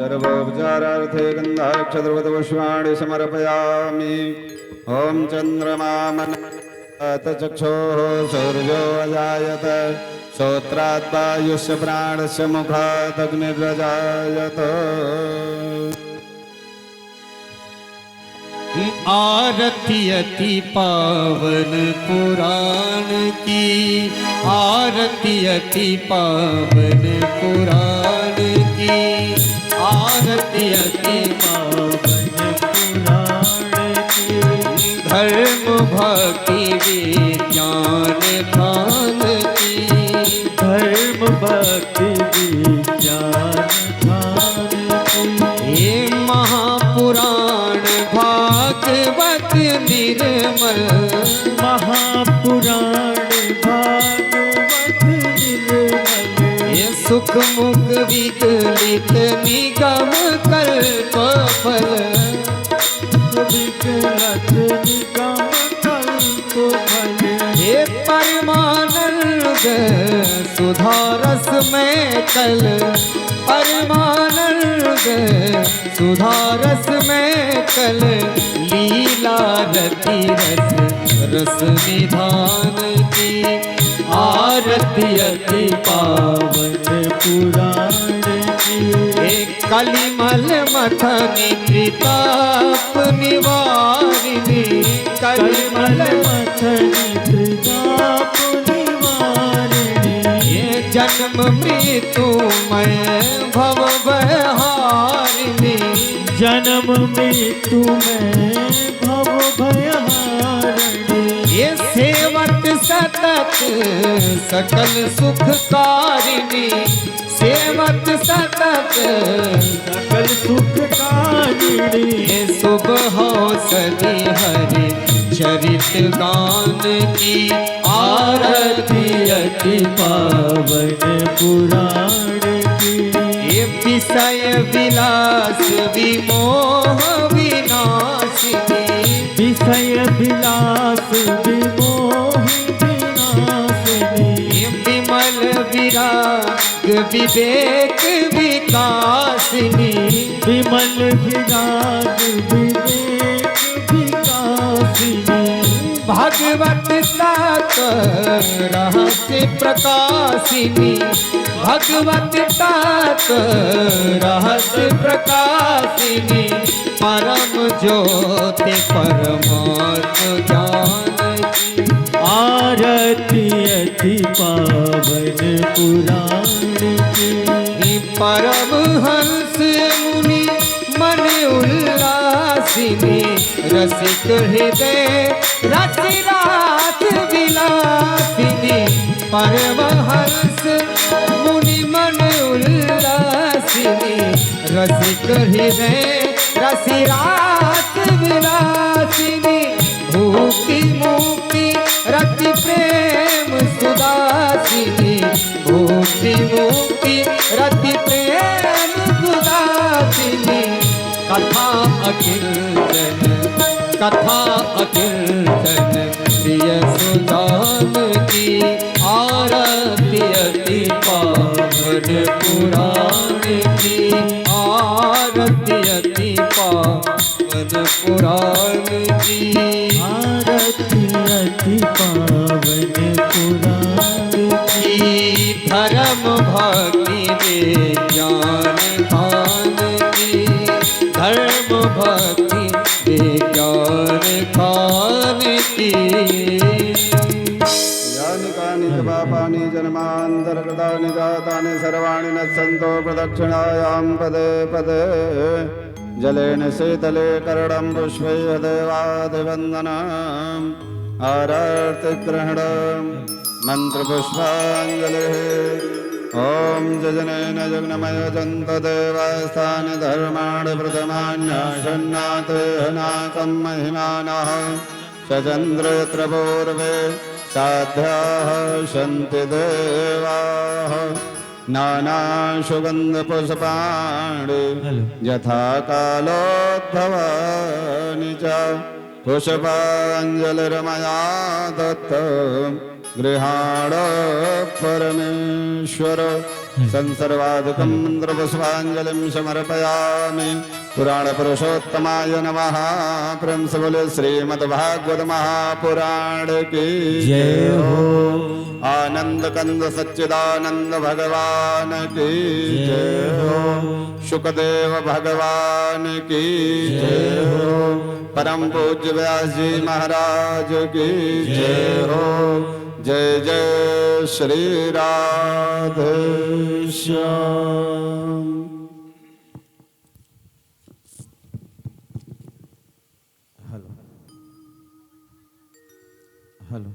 सर्वोपचारार्थे गन्धाक्षतपुष्पाणि समर्पयामि। ॐ चन्द्रमा चक्षुः सूर्यो अजायत श्रोत्रात् वायुस्य प्राणस्य मुखात् अग्निरजायत। आरती अति पावन पुराण की, आरती अति पावन पुराण की, आरती अति पावन पुराण की। धर्म भक्ति विज्ञान ध्यान की, धर्म भक्ति विज्ञान ध्यान की। ये महापुराण भागवत निर्मल, महापुराण भागवत निर्मल। ये सुख मुख विकलित निगम कल्प फल, विकलित निगम कल्प फल। ये परमानंद सुधारस में कल, परमानंद सुधारस में कल। लीला रति रस रस निधान की, आरती अति पावन पुराण की। एक कलिमल मथनी त्रिताप निवारिणी, कलिमल मथनी त्रिताप निवारिणी। ये जन्म मृत्युमय भव भयहारिणी, जन्म मृत्युमय भव भयहारिणी। ये सेवक सतत सकल सुखकारिणी, सेवक सतत सकल सुखकारिणी। ये सुबह सदी हरि चरित गान की, आरती अति पावन पुराण की। ये विषय विलास विमोह विनाशिनी, विषय विलास विमोह विनाशिनी। ये विमल विराग विवेक विकासिनी, विमल विराग विवेक विकासिनी। भगवत तक रहस्य प्रकाशिनी, भगवत तक रहस्य प्रकाशिनी। परम ज्योति परमात्म ज्ञान की, आरती अति पावन पुराण की। परम हंस मुनि मन उल्लासिनी, रसिक हृदय रसिरात विलासिनी। परमहंस मुनि मन उल्लासिनी, रसिक हृदय रसिरात विलासिनी। भूति मुक्ति रति प्रेम सुदासिनी, भूति मुक्ति रति प्रेम सुदासिनी। कथा अखिल जन, कथा अखिल जन प्रिय सुजान की, आरती अति पावन पुराण की, आरती अति पावन पुराण की, आरती अति पावन पुराण की। धर्म भक्ति विज्ञान ध्यान की, धर्म भक्ति विज्ञान ध्यान की। यानि कानि च पापानि जन्मान्तरकृतानि जातानि सर्वाणि नश्यन्तो प्रदक्षिणायां पदे पदे। जलेन शीतले करणं पुष्पैः देवादिवन्दनम् आरतिग्रहणं मन्त्रपुष्पाञ्जलिः। ॐ जजनेन जग्नमयजन्त देवास्तानि धर्माणि प्रथमान्याशन्नाथेहनाकं महिमानः। सचन्द्र यत्र पूर्वे साध्याः सन्ति देवाः। नानासुगन्धपुष्पाणि यथा कालोद्भवानि च। पुष्पाञ्जलिर्मया दत्तं गृहाण परमेश्वर। संसर्वादिकं मन्त्रपुष्पाञ्जलिं समर्पयामि। पुराणपुरुषोत्तमाय नमः। प्रेम से बोले श्रीमद्भागवत महापुराण की जय हो। आनंद कंद सच्चिदानंद भगवान की जय हो। शुकदेव भगवान की जय हो। परम पूज्य व्यास जी महाराज की जय हो। जय जय Shri Radhe Shyam. Hello hello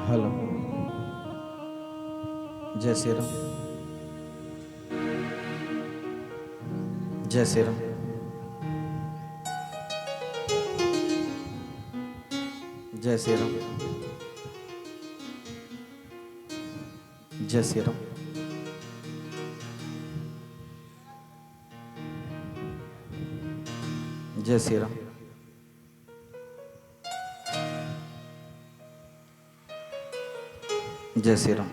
hello. जय श्री राम। जय श्री राम। जय श्री राम। जय श्री राम। जय श्री राम। जय श्री राम।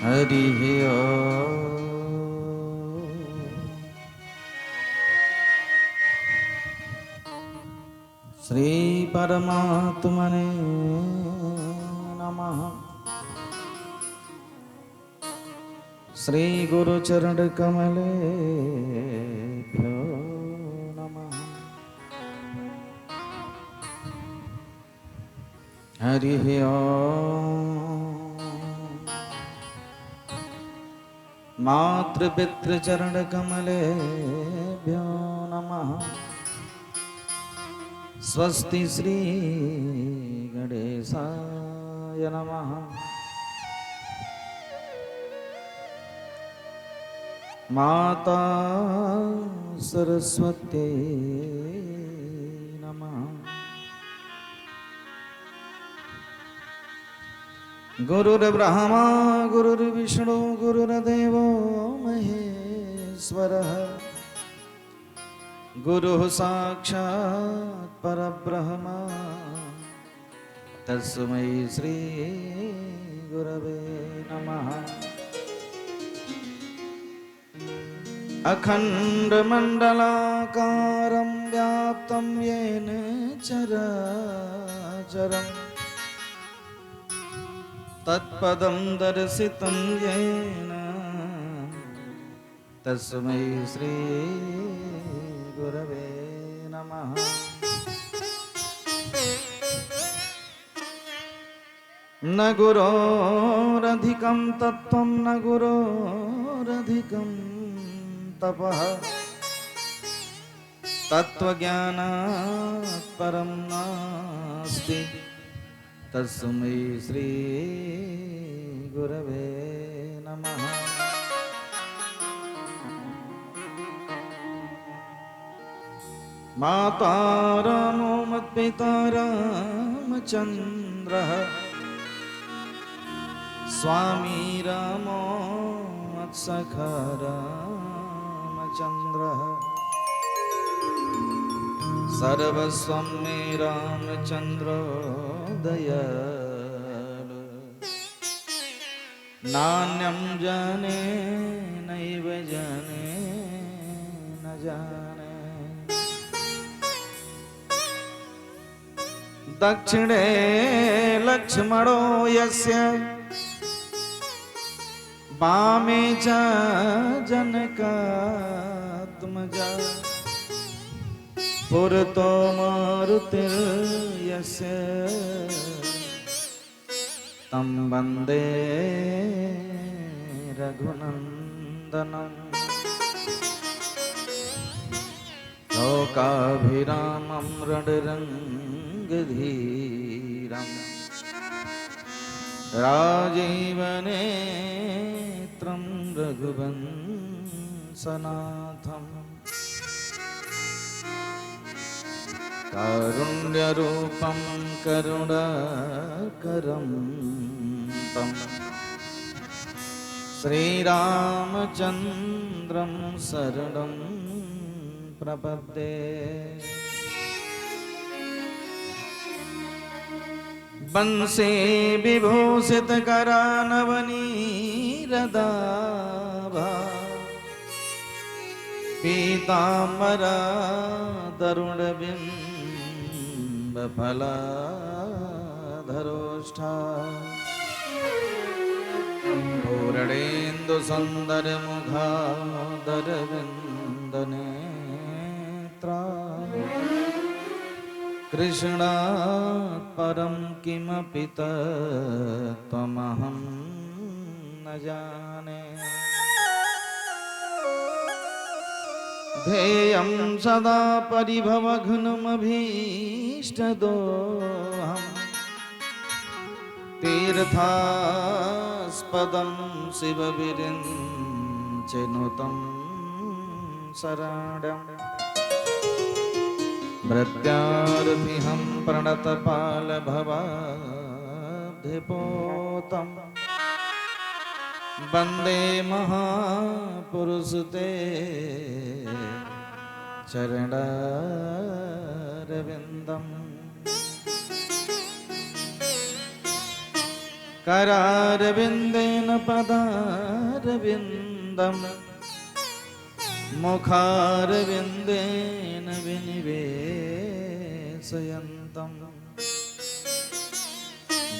हरि श्री परमात्मने नमः। श्री गुरु चरण कमलेभ्यो नमः। हरि ओम। मातृपितृ चरण कमलेभ्यो नमः। स्वस्ति श्री गणेशाय नमः। माता सरस्वती नमः। गुरुर्ब्रह्मा गुरुर्विष्णु गुरुर्देवो महेश्वरः। गुरुः साक्षात् परब्रह्म तस्मै श्री गुरवे नमः। अखण्डमण्डलाकारं व्याप्तं येन चराचरं तत्पदं दर्शितं येन तस्मै श्री गुरवे नमः। न गुरोरधिकं तत्त्वं न गुरोरधिकं तपः। तत्त्वज्ञानात् परं नास्ति तस्मै श्री गुरवे नमः। माता रामो मत्पिता रामचन्द्रः। स्वामी रामो मत्सखा रामचन्द्रः। सर्वस्वं मे रामचन्द्रो दयालु। नान्यं जाने नैव जाने न जाने। दक्षिणे लक्ष्मणो यस्य वामे च जनकात्मजा। पुरतो मारुतिर्यस्य तं वन्दे रघुनन्दनम्। लोकाभिरामं रणरङ्गधीरम् राजीवनेत्रं रघुवंशनाथम्। कारुण्यरूपं करुणाकरं तं श्रीरामचन्द्रं शरणं प्रपद्ये। वंशे विभूषितकरानवनीरदाभा पीताम्बरा तरुणबिम्बफलाधरोष्ठा पूरणेन्दुसुन्दरमुखादरविन्दनेत्रा कृष्णात् परं किमपि तत्त्वमहं न जाने। ध्येयं सदा परिभवघ्नमभीष्टदोहम् तीर्थास्पदं शिवविरिञ्चिनुतं शरणम्। भृत्यार्थिहं प्रणतपालभवाब्धिपोतं वन्दे महापुरुषते चरणारविन्दम्। करारविन्देन पदारविन्दम् मुखारविन्देन विनिवेशयन्तम्।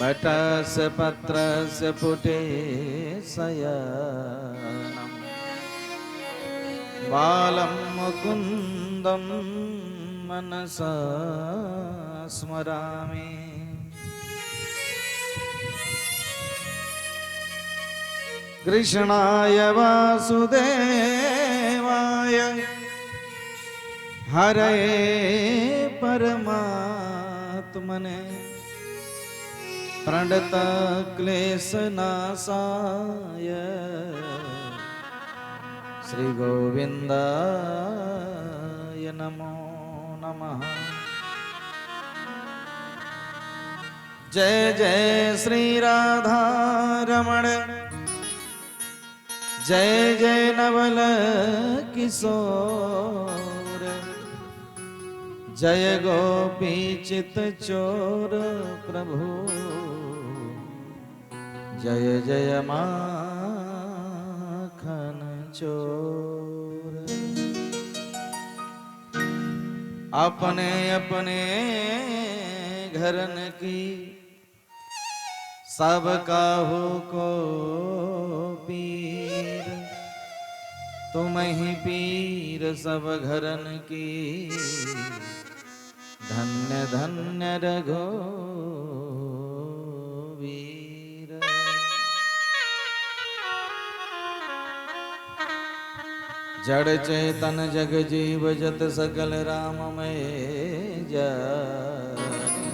वटस्य पत्रस्य पुटे शयनम् बालं मुकुन्दं मनसा स्मरामि। कृष्णाय वासुदेवाय हरये परमात्मने प्रणतक्लेशनाशाय श्रीगोविन्दाय नमो नमः। जय जय श्री राधा रमण जय जय नवल किशोर जय गोपी चित चोर प्रभु जय जय माखन चोर। अपने अपने घरन की सब काहू को पीर तुम ही पीर सब घरन की धन्य धन्य रघुवीर। जड़ चेतन जग जीव जत सकल राममय जानी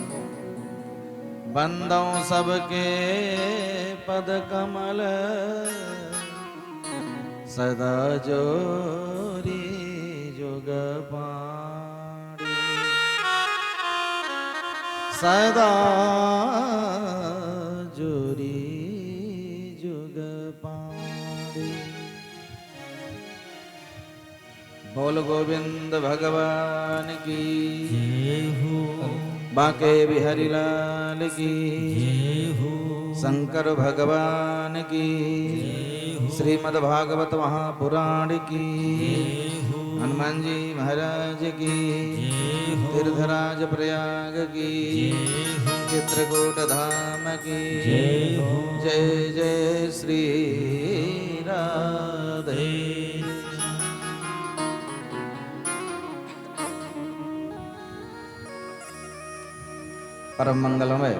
बंदों सबके पद कमल सदा जोरी जुग पाणी सदा जोरी जुग पाणी। बोल गोविंद भगवान की जय हो बांके बिहारी लाल की जय हो शंकर भगवान की श्रीमद् भागवत महापुराण की हनुमान जी महाराज की तीर्थराज प्रयाग की चित्रकूट धाम की जय जय श्री राधे। परम मंगलमय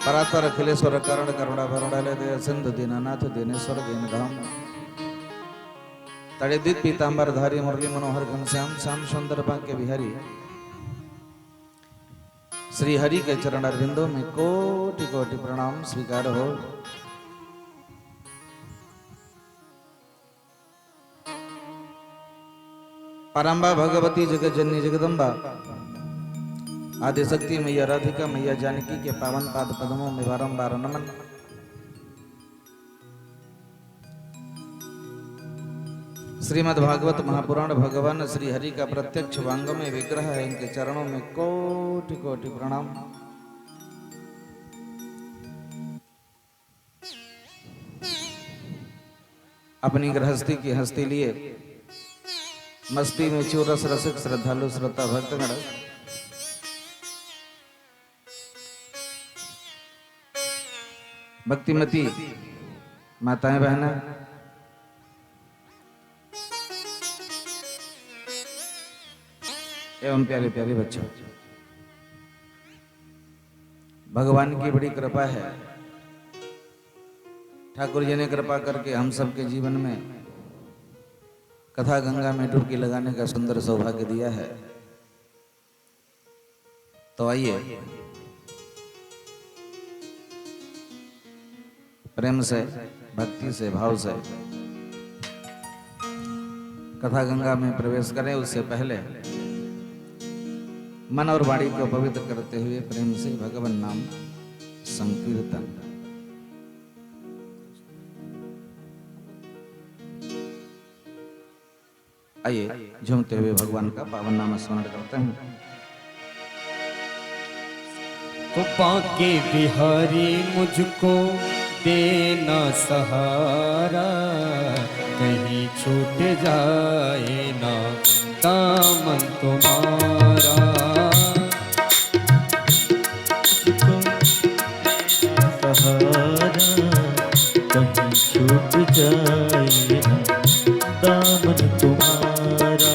परात्पर अखिलेश्वर करण करुणा भरुणालय दया सिंधु दीनानाथ दीनेश्वर दीन धाम तड़े दीप पीतांबर धारी मुरली मनोहर घनश्याम श्याम सुंदर बांके बिहारी श्री हरि के चरण अरविंदों में कोटि कोटि प्रणाम स्वीकार हो। परम्बा भगवती जगत जननी जगदम्बा आदिशक्ति मैया राधिका मैया जानकी के पावन पाद पद्मों में बारंबार नमन। श्रीमद् भागवत महापुराण भगवान श्री हरि का प्रत्यक्ष वांग में विग्रह है। इनके चरणों में कोटि कोटि प्रणाम। अपनी गृहस्थी की हस्ती लिए मस्ती में चूरस रसिक श्रद्धालु श्रोता भक्तगण भक्तिमती माताएं बहना एवं प्यारे प्यारे बच्चों, भगवान की बड़ी कृपा है। ठाकुर जी ने कृपा करके हम सबके जीवन में कथा गंगा में डुबकी लगाने का सुंदर सौभाग्य दिया है। तो आइए प्रेम से, भक्ति से, भाव से कथा गंगा में प्रवेश करें। उससे पहले मन और वाणी को पवित्र करते हुए प्रेम से भगवान नाम संकीर्तन। आइए झूमते हुए भगवान का पावन नाम स्मरण करते हैं। तो बांके बिहारी मुझको देना सहारा, कहीं छूट जाए ना दामन तुम्हारा। कहीं छूट जाए दामन तुम्हारा।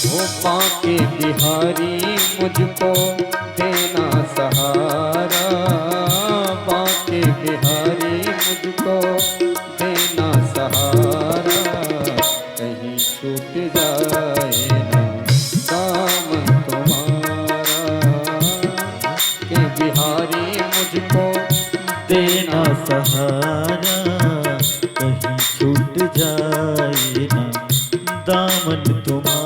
वो बांके बिहारी मुझको देना सहारा, बांके बिहारी मुझको देना सहारा, कहीं छूट जाए ना दामन तुम्हारा। के बिहारी मुझको देना सहारा, कहीं छूट जाए ना दामन तुम्हारा।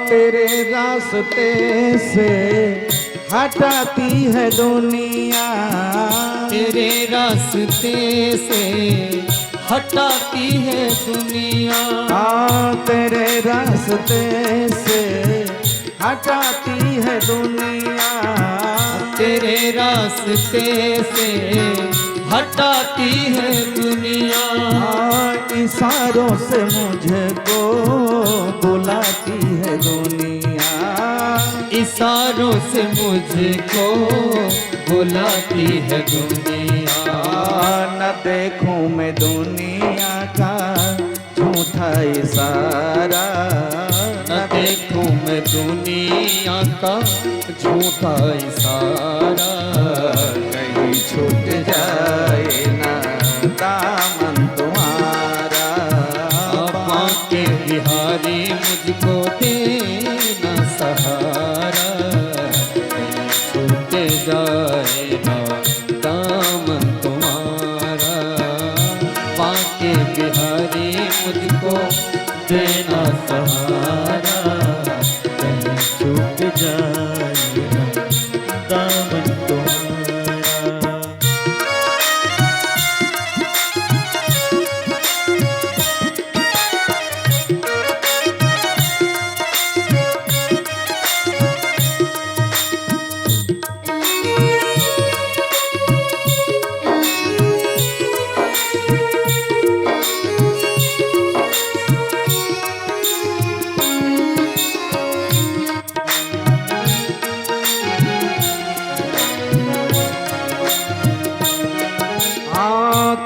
तेरे रास्ते से हटाती है दुनिया, तेरे रास्ते से हटाती है दुनिया। तेरे रास्ते से हटाती है दुनिया, तेरे रास्ते से हटाती है दुनिया। इशारों से मुझको बुलाती है दुनिया, इशारों से मुझको बुलाती है दुनिया। न देखूं मैं दुनिया का झूठा इशारा, न देखूं मैं दुनिया का झूठा इशारा, कहीं छूट जाए ना दामन तुम्हारा। बांके बिहारी मुझको देना सहारा, कहीं छूट जाए ना दामन तुम्हारा। बांके बिहारी मुझको देना सहारा, कहीं छूट जाए ना दामन तुम्हारा।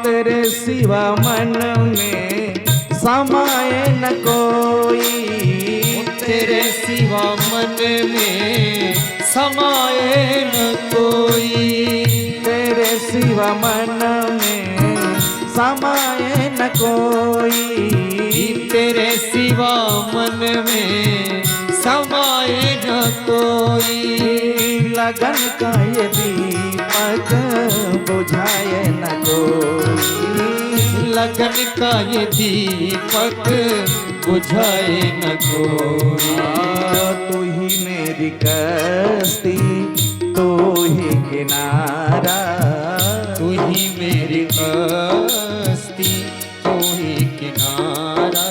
तेरे सिवा मन में समाए न कोई, तेरे सिवा मन में समाए न कोई, तेरे सिवा मन में समाए न कोई, तेरे सिवा मन में समाए न कोई, लगन का ये दीपक बुझाए न कोई, लगन का ये दीपक बुझाए न कोई। तू ही मेरी कश्ती, तू ही किनारा, तू ही मेरी कश्ती, तू ही किनारा,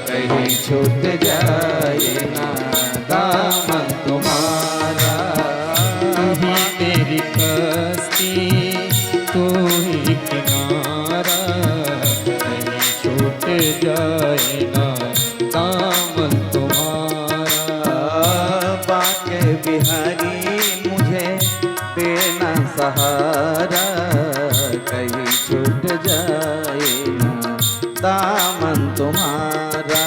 कहीं छूट जाए ना दामन तुम्हारा। तू ही मेरी कश्ती, तू ही किनारा, कहीं छूट जाए ना दामन तुम्हारा। बाके बिहारी मुझे देना सहारा, कहीं छूट जाए ना दामन तुम्हारा।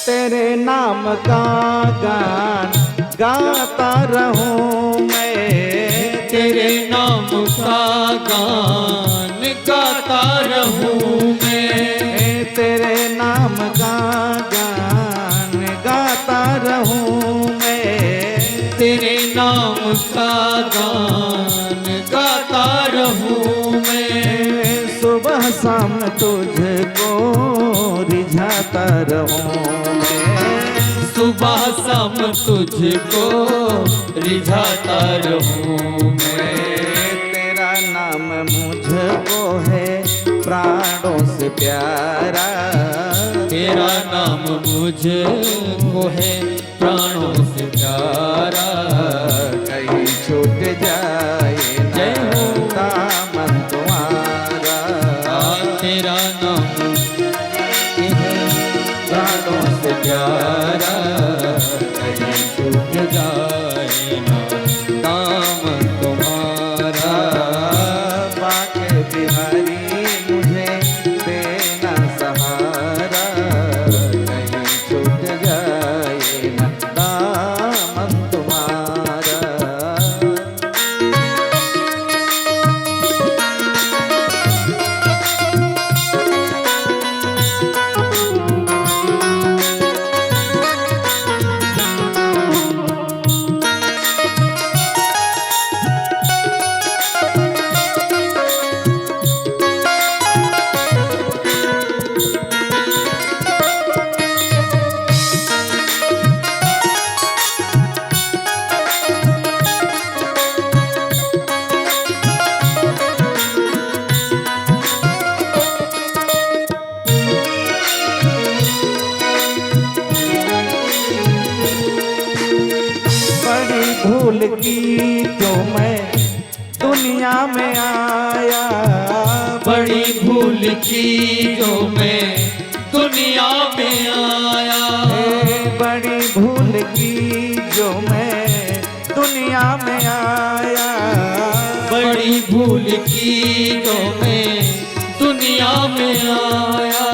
तेरे नाम का गान गाता रहूं मैं, तेरे नाम का गान गाता रहूं मैं, तेरे नाम का गान गाता रहूं मैं, तेरे नाम का गान गाता रहूं मैं, सुबह शाम तुझको रिझाता रहूं मैं, सुबह शाम तुझको रिझाता रहूं मैं, तेरा नाम मुझको है प्राणों से प्यारा, तेरा नाम मुझको है प्राणों से प्यारा, कहीं छूट जाए जय हो दामन तुम्हारा, तेरा नाम प्राणों से प्यारा, कहीं छूट जाए ना दामन तुम्हारा। बाके बिहारी मुझे देना सहारा, कहीं छूट जाए ना दामन तुम्हारा। भूल की जो मैं दुनिया में आया, बड़ी भूल की जो मैं दुनिया में आया, बड़ी भूल की जो मैं दुनिया में आया, बड़ी भूल की जो मैं दुनिया में आया,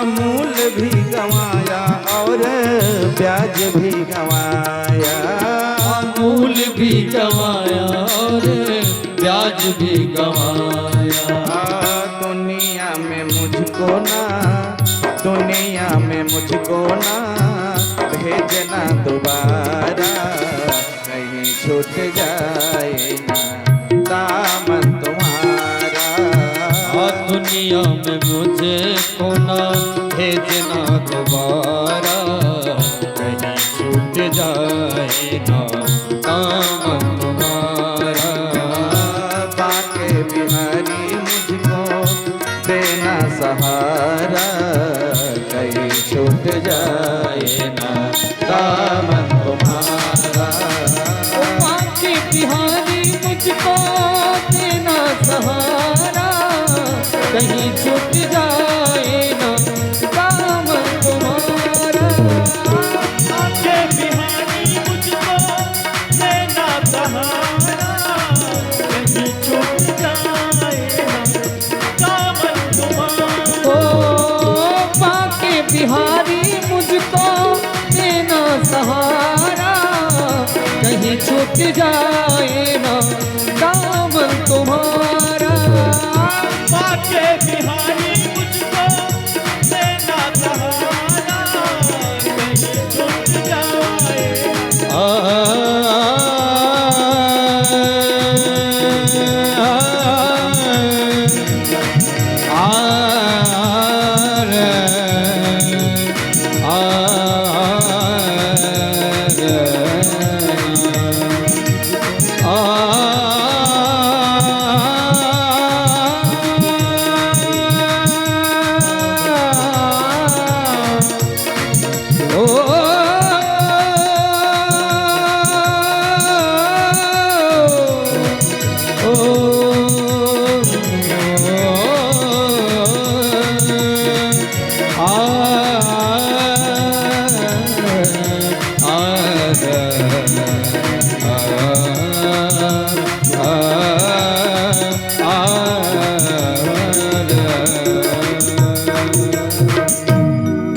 मूल भी गंवाया और ब्याज भी गंवाया, मूल भी गंवाया और ब्याज भी गंवाया। दुनिया में मुझको ना, दुनिया में मुझको ना भेजना दोबारा, कहीं छूट जाए ना दामन तुम्हारा। दुनिया में मुझे को ना भेजना दोबारा, जाए ना दामन तुम्हारा। बाके बिहारी मुझको देना सहारा, कहीं छूट जाए ना दामन तुम्हारा। ओ बाके बिहारी मुझको देना सहारा, कहीं छूट जाए ना दामन तुम्हारा। आके बिहारी मुझको देना सहारा, कहीं छूट जाए ना दामन तुम्हारा। ओ बाके बिहारी मुझको देना सहारा, कहीं छूट जाए ना दामन तुम्हारा। बाके बिहारी मुझको देना सहारा, कहीं छूट जाए।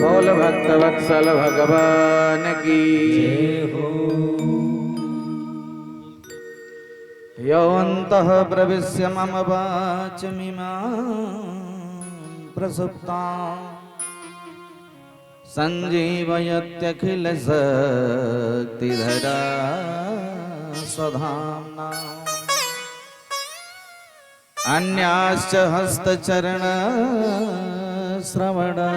बोल भक्त वत्सल भगवान की योऽन्तः प्रविश्य मम वाचमिमां प्रसुप्तां सञ्जीवयत्यखिलशक्तिधरा स्वधाम्ना। अन्याश्च हस्तचरण श्रवणत्वगादीन्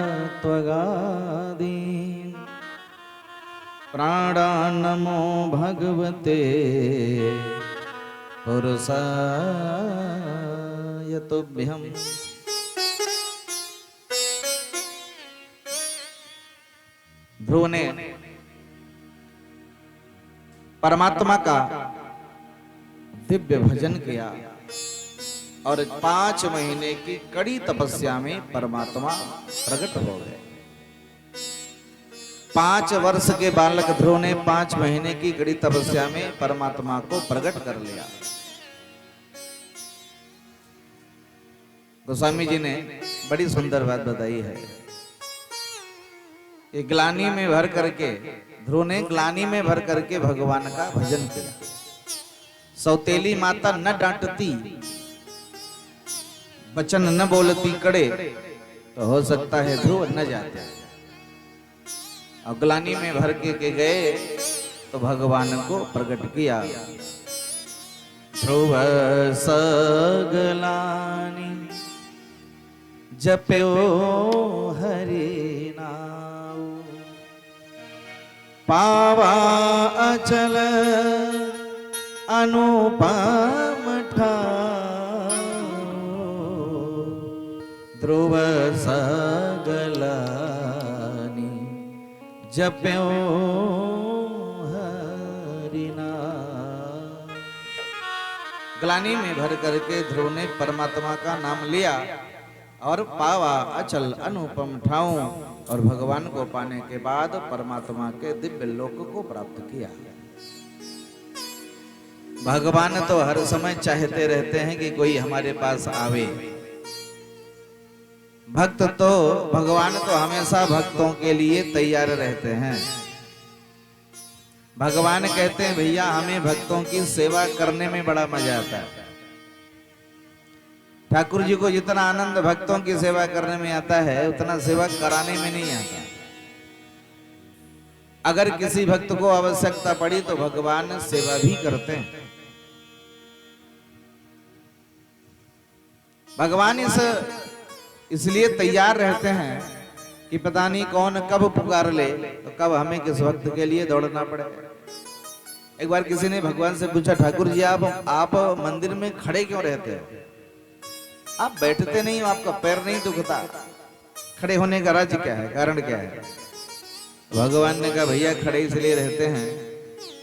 प्राणान्नमो भगवते पुरुषाय तुभ्यम्। ध्रुव ने परमात्मा का दिव्य भजन किया और 5 महीने की कड़ी तपस्या में परमात्मा प्रकट हो गए। 5 वर्ष के बालक ध्रुव ने 5 महीने की कड़ी तपस्या में परमात्मा को प्रकट कर लिया। गोस्वामी जी ने बड़ी सुंदर बात बताई है कि ग्लानी में भर करके ध्रुव ने ग्लानी में भर करके भगवान का भजन किया। सौतेली माता न डांटती, वचन न बोलती कड़े, तो हो सकता है ध्रुव न जाते। और ग्लानी में भर के गए तो भगवान को प्रकट किया। ध्रुव सगलानी जप्यो हरि नाम, पावा अचल अनुपम ठाव। ध्रुव सगलानी जप्यो हरि नाम। ग्लानी में भर करके ध्रुव ने परमात्मा का नाम लिया और पावा अचल अनुपम ठाव, और भगवान को पाने के बाद परमात्मा के दिव्य लोक को प्राप्त किया। भगवान तो हर समय चाहते रहते हैं कि कोई हमारे पास आवे। भक्त तो भगवान तो हमेशा भक्तों के लिए तैयार रहते हैं। भगवान कहते हैं भैया हमें भक्तों की सेवा करने में बड़ा मजा आता है। ठाकुर जी को जितना आनंद भक्तों की सेवा करने में आता है उतना सेवा कराने में नहीं आता। अगर किसी भक्त को आवश्यकता पड़ी तो भगवान सेवा भी करते हैं। भगवान इसलिए तैयार रहते हैं कि पता नहीं कौन कब पुकार ले, तो कब हमें किस वक्त के लिए दौड़ना पड़े। एक बार किसी ने भगवान से पूछा, ठाकुर जी आप मंदिर में खड़े क्यों रहते हैं? आप बैठते नहीं हो, आपका पैर नहीं दुखता, खड़े होने का राज क्या है, कारण क्या है? भगवान ने कहा, भैया खड़े इसलिए रहते हैं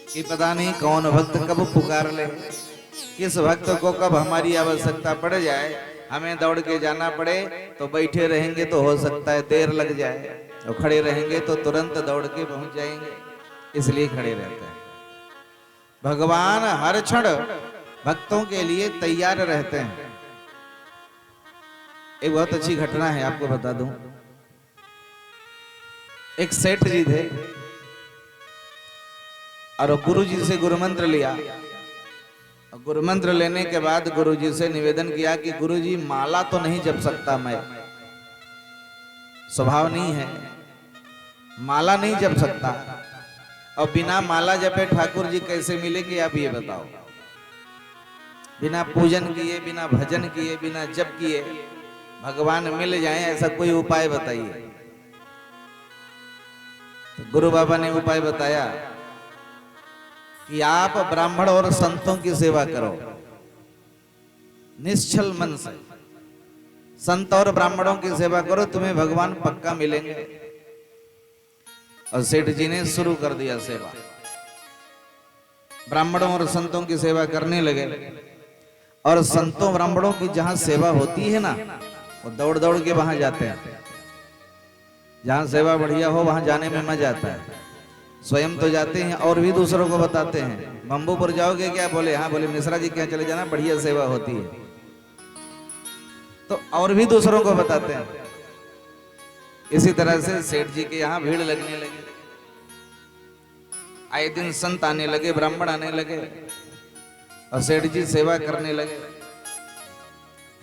कि पता नहीं कौन भक्त कब पुकार ले, किस भक्त को कब हमारी आवश्यकता पड़ जाए, हमें दौड़ के जाना पड़े। तो बैठे रहेंगे तो हो सकता है देर लग जाए, और खड़े रहेंगे तो तुरंत दौड़ के पहुंच जाएंगे, इसलिए खड़े रहते हैं। भगवान हर क्षण भक्तों के लिए तैयार रहते हैं। एक बहुत अच्छी घटना है, आपको बता दूं। एक सेठ जी थे और गुरु जी से गुरु मंत्र लिया। गुरु मंत्र लेने के बाद गुरु जी से निवेदन किया कि गुरु जी माला तो नहीं जप सकता, मैं स्वभाव नहीं है, माला नहीं जप सकता, और बिना माला जपे ठाकुर जी कैसे मिलेंगे आप ये बताओ। बिना पूजन किए, बिना भजन किए, बिना जप किए भगवान मिल जाए, ऐसा कोई उपाय बताइए। तो गुरु बाबा ने उपाय बताया कि आप ब्राह्मण और संतों की सेवा करो निश्चल मन से। संत और ब्राह्मणों की सेवा करो, तुम्हें भगवान पक्का मिलेंगे। और सेठ जी ने शुरू कर दिया सेवा। ब्राह्मणों और संतों की सेवा करने लगे, और संतों ब्राह्मणों की जहां सेवा होती है ना, वो दौड़ दौड़ के वहां जाते हैं। जहां सेवा बढ़िया हो वहां जाने में मजा आता है। स्वयं तो जाते हैं और भी दूसरों को बताते हैं। बम्बूपुर जाओगे क्या? बोले हाँ। बोले मिश्रा जी क्या चले जाना, बढ़िया सेवा होती है। तो और भी दूसरों को बताते हैं। इसी तरह से सेठ जी के यहाँ भीड़ लगने लगी। आए दिन संत आने लगे, ब्राह्मण आने लगे, और सेठ जी सेवा करने लगे।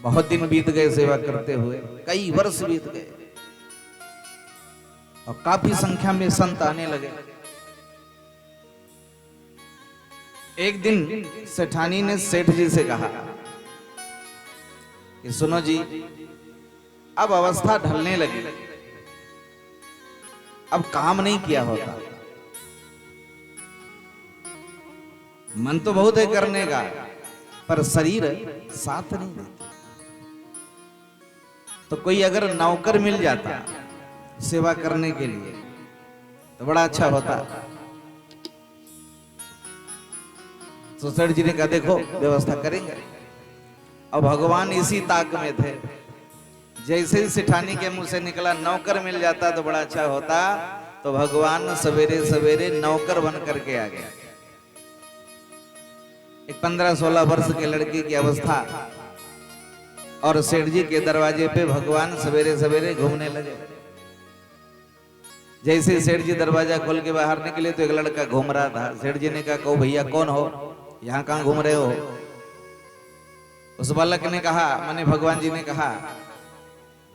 बहुत दिन बीत गए सेवा करते हुए, कई वर्ष बीत गए, और काफी संख्या में संत आने लगे। एक दिन सेठानी ने सेठ जी से कहा कि सुनो जी, अब अवस्था ढलने लगी, अब काम नहीं किया होता। मन तो बहुत है करने का, पर शरीर साथ नहीं देता। तो कोई अगर नौकर मिल जाता सेवा करने के लिए तो बड़ा अच्छा होता। तो सेठ जी ने कहा देखो व्यवस्था करेंगे। और भगवान इसी ताक में थे। जैसे ही सेठानी के मुंह से निकला नौकर मिल जाता तो बड़ा अच्छा होता, तो भगवान सवेरे सवेरे नौकर बन करके आ गया। एक 15-16 वर्ष के लड़के की अवस्था, और सेठ जी के दरवाजे पे भगवान सवेरे सवेरे घूमने लगे। जैसे सेठ जी दरवाजा खोल के बाहर निकले तो एक लड़का घूम रहा था। सेठ जी ने कहा, कहो भैया कौन हो, यहाँ कहाँ घूम रहे हो? उस बालक ने कहा, माने भगवान जी ने कहा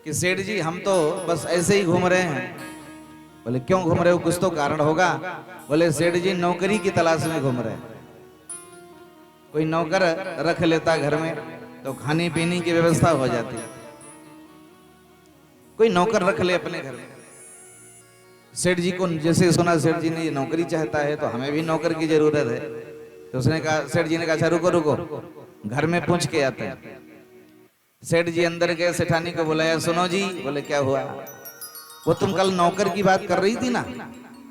कि सेठ जी हम तो बस ऐसे ही घूम रहे हैं। बोले क्यों घूम रहे हो, कुछ तो कारण होगा। बोले सेठ जी नौकरी की तलाश में घूम रहे हैं। कोई नौकर रख लेता घर में तो खाने पीने की व्यवस्था हो जाती। कोई नौकर रख ले अपने घर में। सेठ जी को जैसे सुना सेठ जी ने ये नौकरी चाहता है तो हमें भी नौकर की जरूरत है। तो उसने कहा, सेठ जी ने कहा अच्छा रुको रुको, घर में पूछ के आते हैं। सेठ जी अंदर गए, सेठानी को बुलाया, सुनो जी। बोले क्या हुआ? वो तुम कल नौकर की बात कर रही थी ना,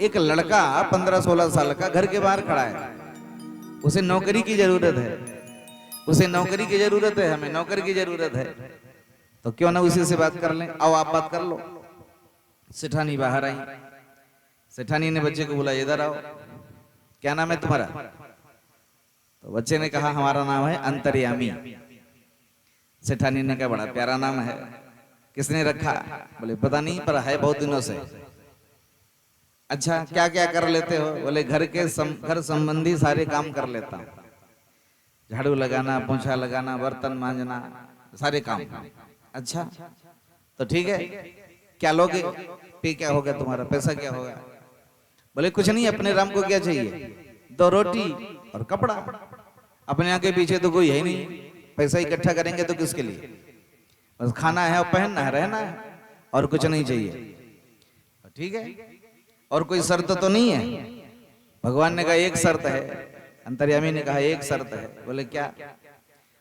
एक लड़का 15-16 साल का घर के बाहर खड़ा है, उसे नौकरी की जरूरत है, उसे नौकरी की जरूरत है, हमें नौकर की जरूरत है, तो क्यों ना उसी से बात कर लें। आओ आप बात कर लो। सेठानी बाहर आई। सेठानी ने बच्चे को बुलाया, इधर आओ, क्या नाम है तुम्हारा? तो बच्चे ने कहा हमारा नाम है अंतर्यामी। सेठानी ने कहा बड़ा प्यारा नाम है, किसने रखा? बोले पता नहीं, पर है बहुत दिनों से। अच्छा क्या क्या कर लेते हो? बोले घर संबंधी सारे काम कर लेता हूँ, झाड़ू लगाना, पोंछा लगाना, बर्तन मांजना, सारे काम। अच्छा तो ठीक है, क्या लोगे? पे क्या होगा तुम्हारा, पैसा क्या होगा? बोले कुछ नहीं, अपने राम को क्या चाहिए? 2 रोटी और कपड़ा। अपने आगे पीछे तो कोई है ही नहीं, पैसा इकट्ठा करेंगे तो किसके लिए? बस खाना है और पहनना है, रहना है, और कुछ नहीं चाहिए। ठीक है, और कोई शर्त तो नहीं है। भगवान ने कहा एक शर्त है, अंतर्यामी ने कहा एक शर्त है। बोले क्या?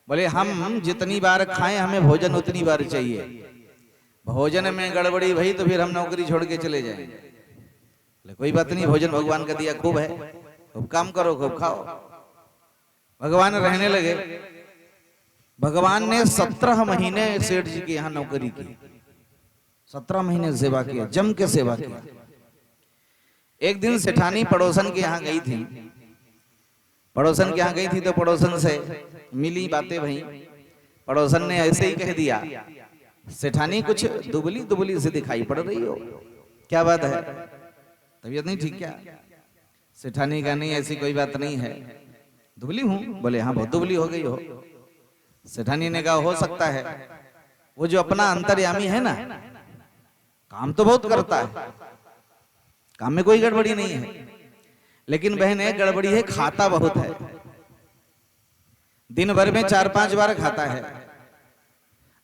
बोले हम जितनी बार खाएं हमें भोजन उतनी बार चाहिए। भोजन में गड़बड़ी भई तो फिर हम नौकरी छोड़ के चले जाएंगे। बोले कोई बात नहीं, भोजन भगवान का दिया खूब है, खूब काम करो, खूब खाओ। भगवान रहने लगे। भगवान ने 17 महीने सेठ जी के यहाँ नौकरी की, 17 महीने सेवा किया, जम के सेवा किया। एक दिन सेठानी पड़ोसन के यहाँ गई थी। पड़ोसन के यहाँ गई थी तो पड़ोसन से मिली, बातें भई। पड़ोसन ने ऐसे ही कह दिया, सेठानी कुछ दुबली दुबली से दिखाई पड़ रही हो, क्या बात है, तबीयत नहीं ठीक क्या? सेठानी का नहीं, ऐसी कोई बात नहीं है, दुबली हूं। बोले हाँ बहुत दुबली हो गई हो। सेठानी ने कहा हो सकता है, वो जो अपना अंतर्यामी है ना, काम तो बहुत करता है, काम में कोई गड़बड़ी नहीं है, लेकिन बहन एक गड़बड़ी है, खाता बहुत है। दिन भर में 4-5 बार खाता है,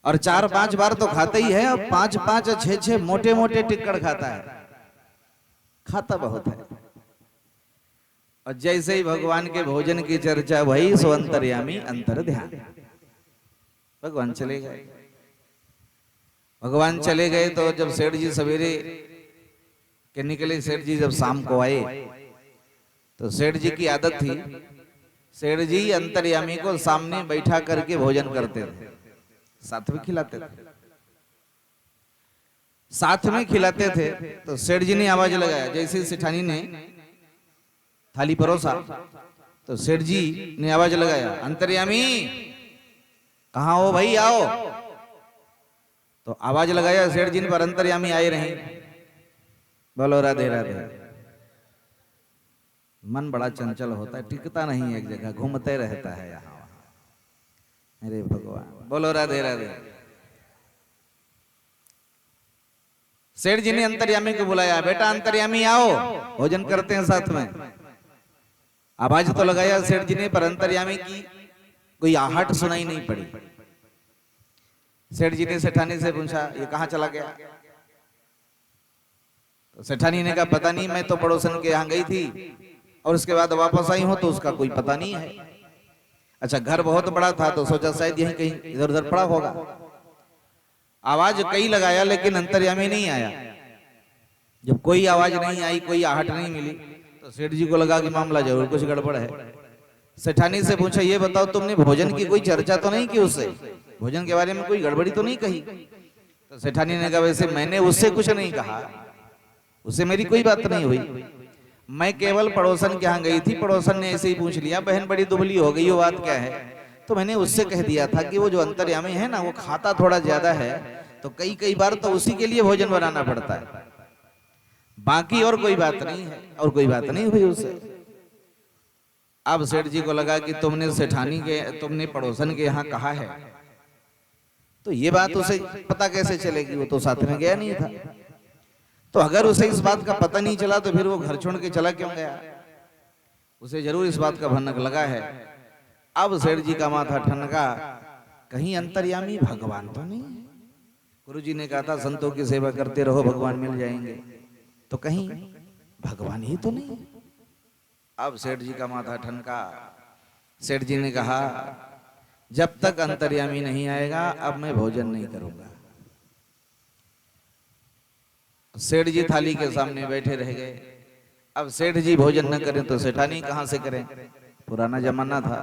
और 4-5 बार तो खाता ही है, और 5-5 6-6 मोटे मोटे टिक्कड़ खाता है, खाता बहुत है। और जैसे ही भगवान के भोजन की चर्चा वही सो अंतर्यामी अंतर ध्यान। भगवान चले गए। भगवान चले गए तो जब सेठ जी सवेरे के निकले, सेठ जी जब शाम को आए तो सेठ जी की आदत थी, सेठ जी अंतर्यामी को सामने बैठा करके भोजन करते थे, साथ में खिलाते थे। साथ में खिलाते थे तो सेठ जी ने आवाज लगाया। जैसे सेठानी ने थाली परोसा तो सेठ जी ने आवाज लगाया, अंतर्यामी कहाँ हो भाई, आओ। तो आवाज लगाया सेठ जी ने, पर अंतर्यामी आए रहे। बोलो राधे राधे। मन बड़ा चंचल होता है, टिकता नहीं एक जगह, घूमते रहता है यहाँ वहाँ। अरे भगवान, बोलो राधे राधे। सेठ जी ने अंतर्यामी को बुलाया, बेटा अंतर्यामी आओ, भोजन करते हैं साथ में। आवाज तो लगाया सेठ जी ने, पर अंतर्यामी की कोई आहट सुनाई नहीं पड़ी। सेठ जी ने सेठानी से पूछा, ये कहाँ चला गया? तो सेठानी ने कहा पता नहीं, मैं तो पड़ोसन के यहाँ गई थी और उसके बाद वापस आई हूं तो उसका कोई पता नहीं है। अच्छा, घर बहुत बड़ा था तो सोचा शायद यहीं कहीं इधर उधर पड़ा होगा। आवाज कई लगाया लेकिन अंतर्यामी नहीं आया। जब कोई आवाज नहीं आई, कोई आहट नहीं मिली, तो सेठ जी को लगा कि मामला जरूर कुछ गड़बड़ है। सेठानी से पूछा, ये बताओ तुमने भोजन की कोई चर्चा तो नहीं की उससे, भोजन के बारे में कोई गड़बड़ी तो नहीं कही? तो सेठानी ने कहा वैसे मैंने उससे कुछ नहीं कहा, उससे मेरी कोई बात नहीं हुई, मैं केवल पड़ोसन के यहाँ गई थी, पड़ोसन ने ऐसे ही पूछ लिया बहन बड़ी दुबली हो गई हो, बात क्या है? तो मैंने उससे कह दिया था कि वो जो अंतर्यामी है ना, वो खाता थोड़ा ज्यादा है, तो कई बार तो उसी के लिए भोजन बनाना पड़ता है, बाकी और कोई बात नहीं है, और कोई बात नहीं हुई उससे। अब सेठ जी को लगा कि तुमने पड़ोसन के यहाँ कहा है, तो ये बात उसे पता कैसे चलेगी, वो तो साथ में गया नहीं था। तो अगर उसे इस बात का पता नहीं चला तो फिर वो घर छोड़ के चला क्यों गया? उसे जरूर इस बात का भनक लगा है। अब सेठ जी का माथा ठनका, कहीं अंतर्यामी भगवान तो नहीं है? गुरु जी ने कहा था संतों की सेवा करते रहो भगवान मिल जाएंगे, तो कहीं भगवान ही तो नहीं? अब सेठ जी का माथा ठनका। सेठ जी ने कहा जब तक अंतर्यामी नहीं आएगा अब मैं भोजन नहीं करूंगा। सेठ जी थाली के सामने बैठे रह गए। अब सेठ जी भोजन न करें तो सेठानी कहां से करें? पुराना जमाना था,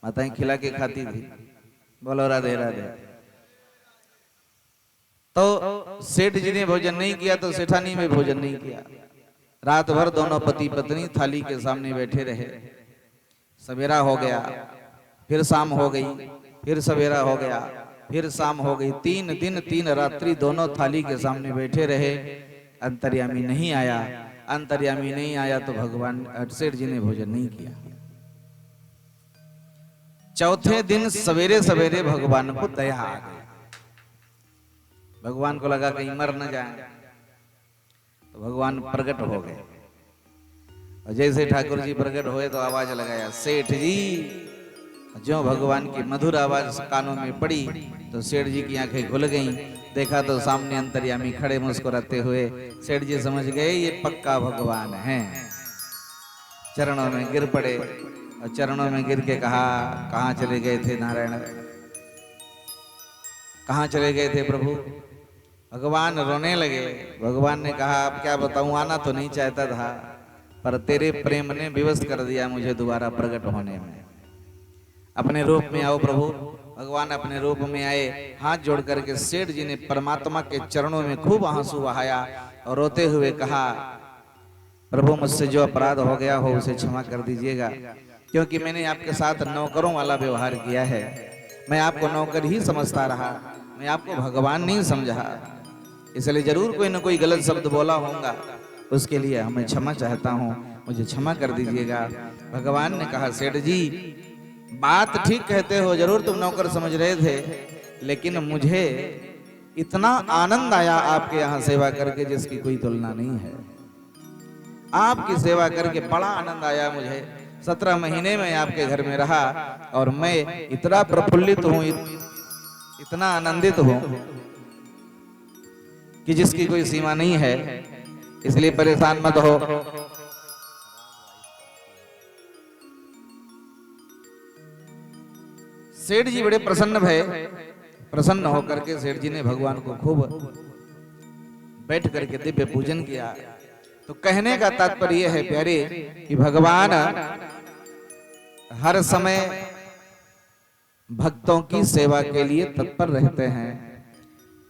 माताएं खिला के खाती थी। बोलो राधे राधे। तो सेठ जी ने भोजन नहीं किया तो सेठानी में भोजन नहीं किया। रात भर दोनों पति पत्नी थाली के सामने बैठे रहे। सवेरा हो गया, फिर शाम हो गई, फिर सवेरा हो गया, फिर शाम हो गई। 3 दिन 3 रात्रि दोनों थाली के सामने बैठे रहे। अंतर्यामी नहीं आया। अंतर्यामी नहीं आया तो भगवान सेठ जी ने भोजन नहीं किया। चौथे दिन सवेरे सवेरे भगवान को दया आ गई। भगवान को लगा कहीं मर न जाए, तो भगवान प्रकट हो गए। और जैसे ठाकुर जी प्रकट हुए तो आवाज लगाया, सेठ जी ज्यों भगवान की मधुर आवाज कानों में पड़ी तो सेठ जी की आंखें खुल गईं। देखा तो सामने अंतर्यामी खड़े मुस्कुराते हुए। सेठ जी समझ गए ये पक्का भगवान है। चरणों में गिर पड़े और चरणों में गिर के कहा, कहाँ चले गए थे नारायण, कहाँ चले गए थे प्रभु। भगवान रोने लगे। भगवान ने कहा, अब क्या बताऊं, आना तो नहीं चाहता था पर तेरे प्रेम ने विवश कर दिया मुझे दोबारा प्रकट होने में। अपने रूप में आओ प्रभु। भगवान अपने रूप में आए। हाथ जोड़ करके सेठ जी ने परमात्मा के चरणों में खूब आंसू बहाया और रोते हुए कहा, प्रभु मुझसे जो अपराध हो गया हो उसे क्षमा कर दीजिएगा, क्योंकि मैंने आपके साथ नौकरों वाला व्यवहार किया है। मैं आपको नौकर ही समझता रहा, मैं आपको भगवान नहीं समझा, इसलिए जरूर कोई न कोई गलत शब्द बोला होगा, उसके लिए हमें क्षमा चाहता हूँ, मुझे क्षमा कर दीजिएगा। भगवान ने कहा, सेठ जी बात ठीक कहते हो, जरूर तुम नौकर समझ रहे थे, लेकिन मुझे इतना आनंद आया आपके यहाँ सेवा करके जिसकी कोई तुलना नहीं है। आपकी सेवा करके बड़ा आनंद आया मुझे। 17 महीने में आपके घर में रहा और मैं इतना प्रफुल्लित हूँ, इतना आनंदित हूँ कि जिसकी कोई सीमा नहीं है, इसलिए परेशान मत हो। सेठ जी बड़े प्रसन्न भय। प्रसन्न होकर के सेठ जी ने भगवान को खूब बैठ करके दिव्य पूजन किया। तो कहने का तात्पर्य यह है प्यारे कि भगवान हर समय भक्तों की सेवा के लिए तत्पर रहते हैं,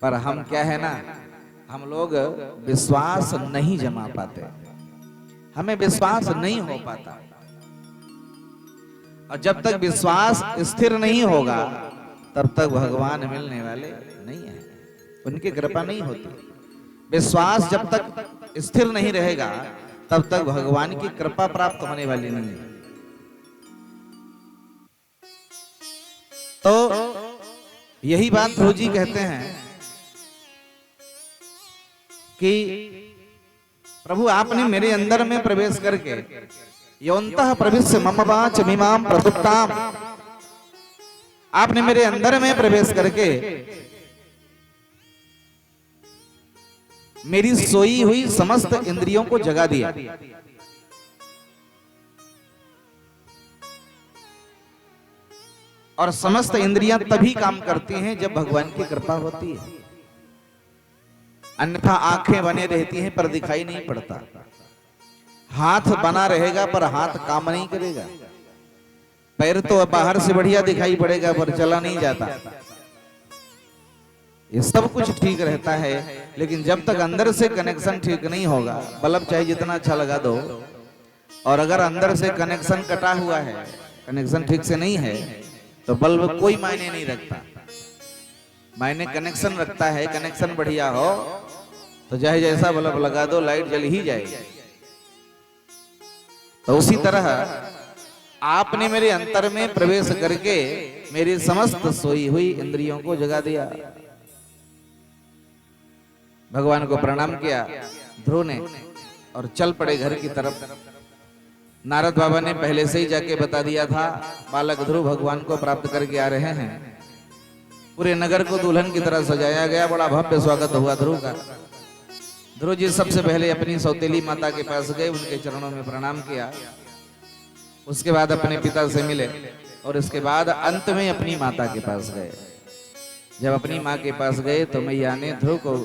पर हम क्या है ना, हम लोग विश्वास नहीं जमा पाते, हमें विश्वास नहीं हो पाता। और जब तक विश्वास स्थिर नहीं होगा तब तक भगवान मिलने वाले नहीं है, उनकी कृपा नहीं होती। विश्वास जब तक स्थिर नहीं रहेगा तब तक भगवान की कृपा प्राप्त होने वाली नहीं है। तो यही बात ध्रुव जी कहते हैं कि प्रभु आपने मेरे अंदर में प्रवेश करके योन्तः प्रविश्य मम वाच मीमां प्रसुप्ताम, आपने मेरे अंदर में प्रवेश करके मेरी सोई हुई समस्त इंद्रियों को जगा दिया। और समस्त इंद्रियां तभी काम करती हैं जब भगवान की कृपा होती है, अन्यथा आंखें बने रहती हैं पर दिखाई नहीं पड़ता, हाथ बना रहेगा पर हाथ काम नहीं करेगा, पैर तो बाहर से बढ़िया दिखाई पड़ेगा पर चला नहीं जाता। ये सब कुछ ठीक रहता है, लेकिन जब तक अंदर से कनेक्शन ठीक नहीं होगा, बल्ब चाहे जितना अच्छा लगा दो, और अगर अंदर से कनेक्शन कटा हुआ है, कनेक्शन ठीक से नहीं है, तो बल्ब कोई मायने नहीं रखता। मायने कनेक्शन रखता है, कनेक्शन बढ़िया हो तो चाहे जैसा बल्ब लगा दो लाइट जल ही जाएगी। तो उसी तरह आपने मेरे अंतर में प्रवेश करके मेरी समस्त सोई हुई इंद्रियों को जगा दिया। भगवान को प्रणाम किया ध्रुव ने और चल पड़े घर की तरफ। नारद बाबा ने पहले से ही जाके बता दिया था, बालक ध्रुव भगवान को प्राप्त करके आ रहे हैं। पूरे नगर को दुल्हन की तरह सजाया गया, बड़ा भव्य स्वागत हुआ ध्रुव का। ध्रुव जी सबसे पहले अपनी सौतेली माता के पास गए, उनके चरणों में प्रणाम किया, उसके बाद अपने पिता से मिले और इसके बाद अंत में अपनी माता के पास गए। जब अपनी माँ के पास गए तो मैया ने ध्रुव को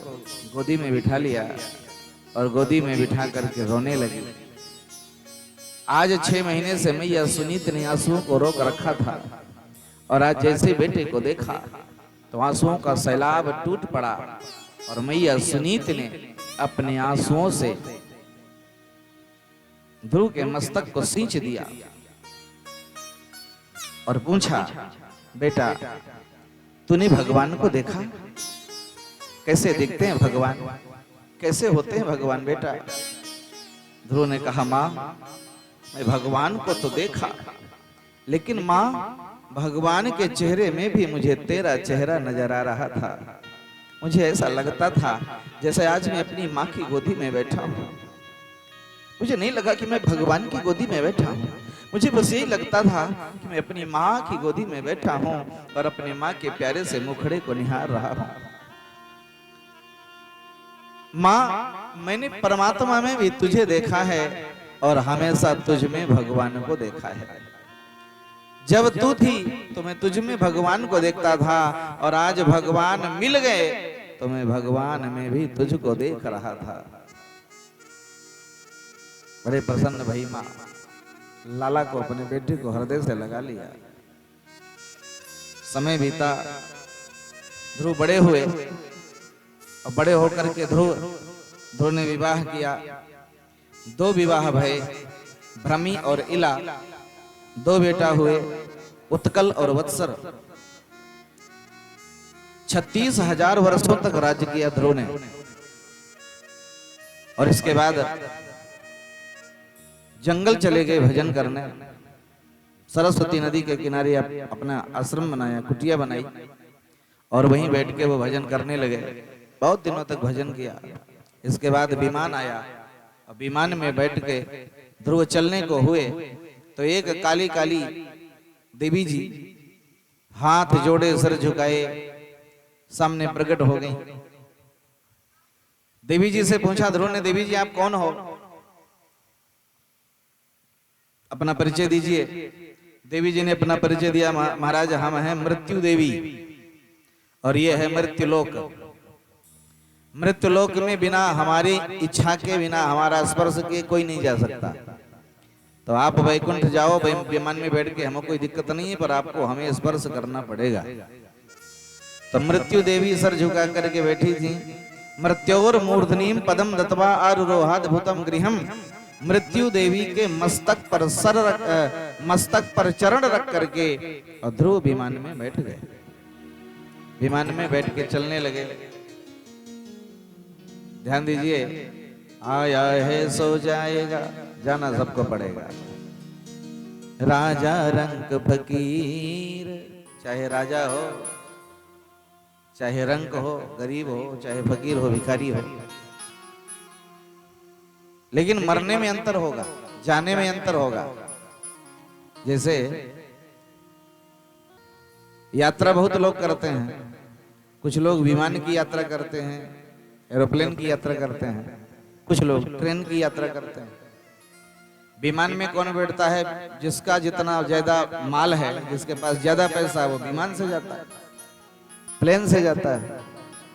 गोदी में बिठा लिया और गोदी में बिठा करके रोने लगी। आज 6 महीने से मैया सुनीत ने आंसुओं को रोक रखा था और आज जैसे बेटे को देखा तो आंसुओं का सैलाब टूट पड़ा और मैया सुनीत ने अपने आंसुओं से ध्रुव के मस्तक को सींच दिया और पूछा, बेटा तूने भगवान को देखा? कैसे दिखते हैं भगवान, कैसे होते हैं भगवान बेटा? ध्रुव ने कहा, माँ मैं भगवान को तो देखा, लेकिन माँ भगवान के चेहरे में भी मुझे तेरा चेहरा नजर आ रहा था। मुझे ऐसा लगता था जैसे आज मैं अपनी माँ की गोदी में बैठा हूँ। मुझे नहीं लगा कि मैं भगवान की गोदी में बैठा हूँ। मुझे बस यही लगता था कि मैं अपनी माँ की गोदी में बैठा हूँ और अपनी माँ के प्यारे से मुखड़े को निहार रहा हूँ। माँ, मैंने परमात्मा में भी तुझे देखा है और हमेशा तुझ में भगवान को देखा है। जब तू थी तो मैं तुझ में भगवान को देखता था और आज भगवान मिल गए तो मैं भगवान में भी तुझको देख रहा था। बड़े प्रसन्न भई माँ, लाला को अपने बेटे को हृदय से लगा लिया। समय बीता, ध्रुव बड़े हुए और बड़े होकर के ध्रुव ने विवाह किया। 2 विवाह भये, भ्रमी और इला। 2 बेटा हुए, उत्कल और वत्सर। 36,000 वर्षों तक राज्य किया ध्रुव ने। और इसके बाद जंगल चले गए भजन करने। सरस्वती नदी के किनारे अपना आश्रम बनाया, कुटिया बनाई और वहीं बैठ के वो भजन करने लगे। बहुत दिनों तक भजन किया। इसके बाद विमान आया और विमान में बैठ के ध्रुव चलने को हुए तो एक काली काली देवी जी हाथ जोड़े सिर झुकाए सामने प्रकट हो गई। देवी जी से पूछा ध्रुव ने, देवी जी आप कौन हो, अपना परिचय दीजिए। देवी जी ने अपना परिचय दिया, महाराज हम हैं मृत्यु देवी और ये है मृत्युलोक। मृत्युलोक में बिना हमारी इच्छा के, बिना हमारा स्पर्श के कोई नहीं जा सकता। तो आप वैकुंठ जाओ, विमान में बैठ के, हमें कोई दिक्कत नहीं है, पर आपको हमें स्पर्श करना पड़ेगा। तो मृत्यु देवी सर झुका करके बैठी थी। मृत्योर मूर्धनीम पदम दत्वा आरुरोहाद्भुतम गृहम। मृत्यु देवी के मस्तक पर चरण रख करके और ध्रुव विमान में बैठ गए। विमान में बैठ के चलने लगे। ध्यान दीजिए, आया है सो जाएगा, जाना सबको पड़ेगा। राजा रंक फकीर, चाहे राजा हो, चाहे रंक हो, गरीब हो, चाहे फकीर हो, भिखारी हो, लेकिन मरने में अंतर होगा, जाने में अंतर होगा। जैसे यात्रा बहुत लोग करते हैं, कुछ लोग विमान की यात्रा करते हैं, एरोप्लेन की यात्रा करते हैं, कुछ लोग ट्रेन की यात्रा करते हैं। विमान में कौन बैठता है? जिसका जितना ज्यादा माल है, जिसके पास ज्यादा पैसा है, वो विमान से जाता है, प्लेन से जाता है,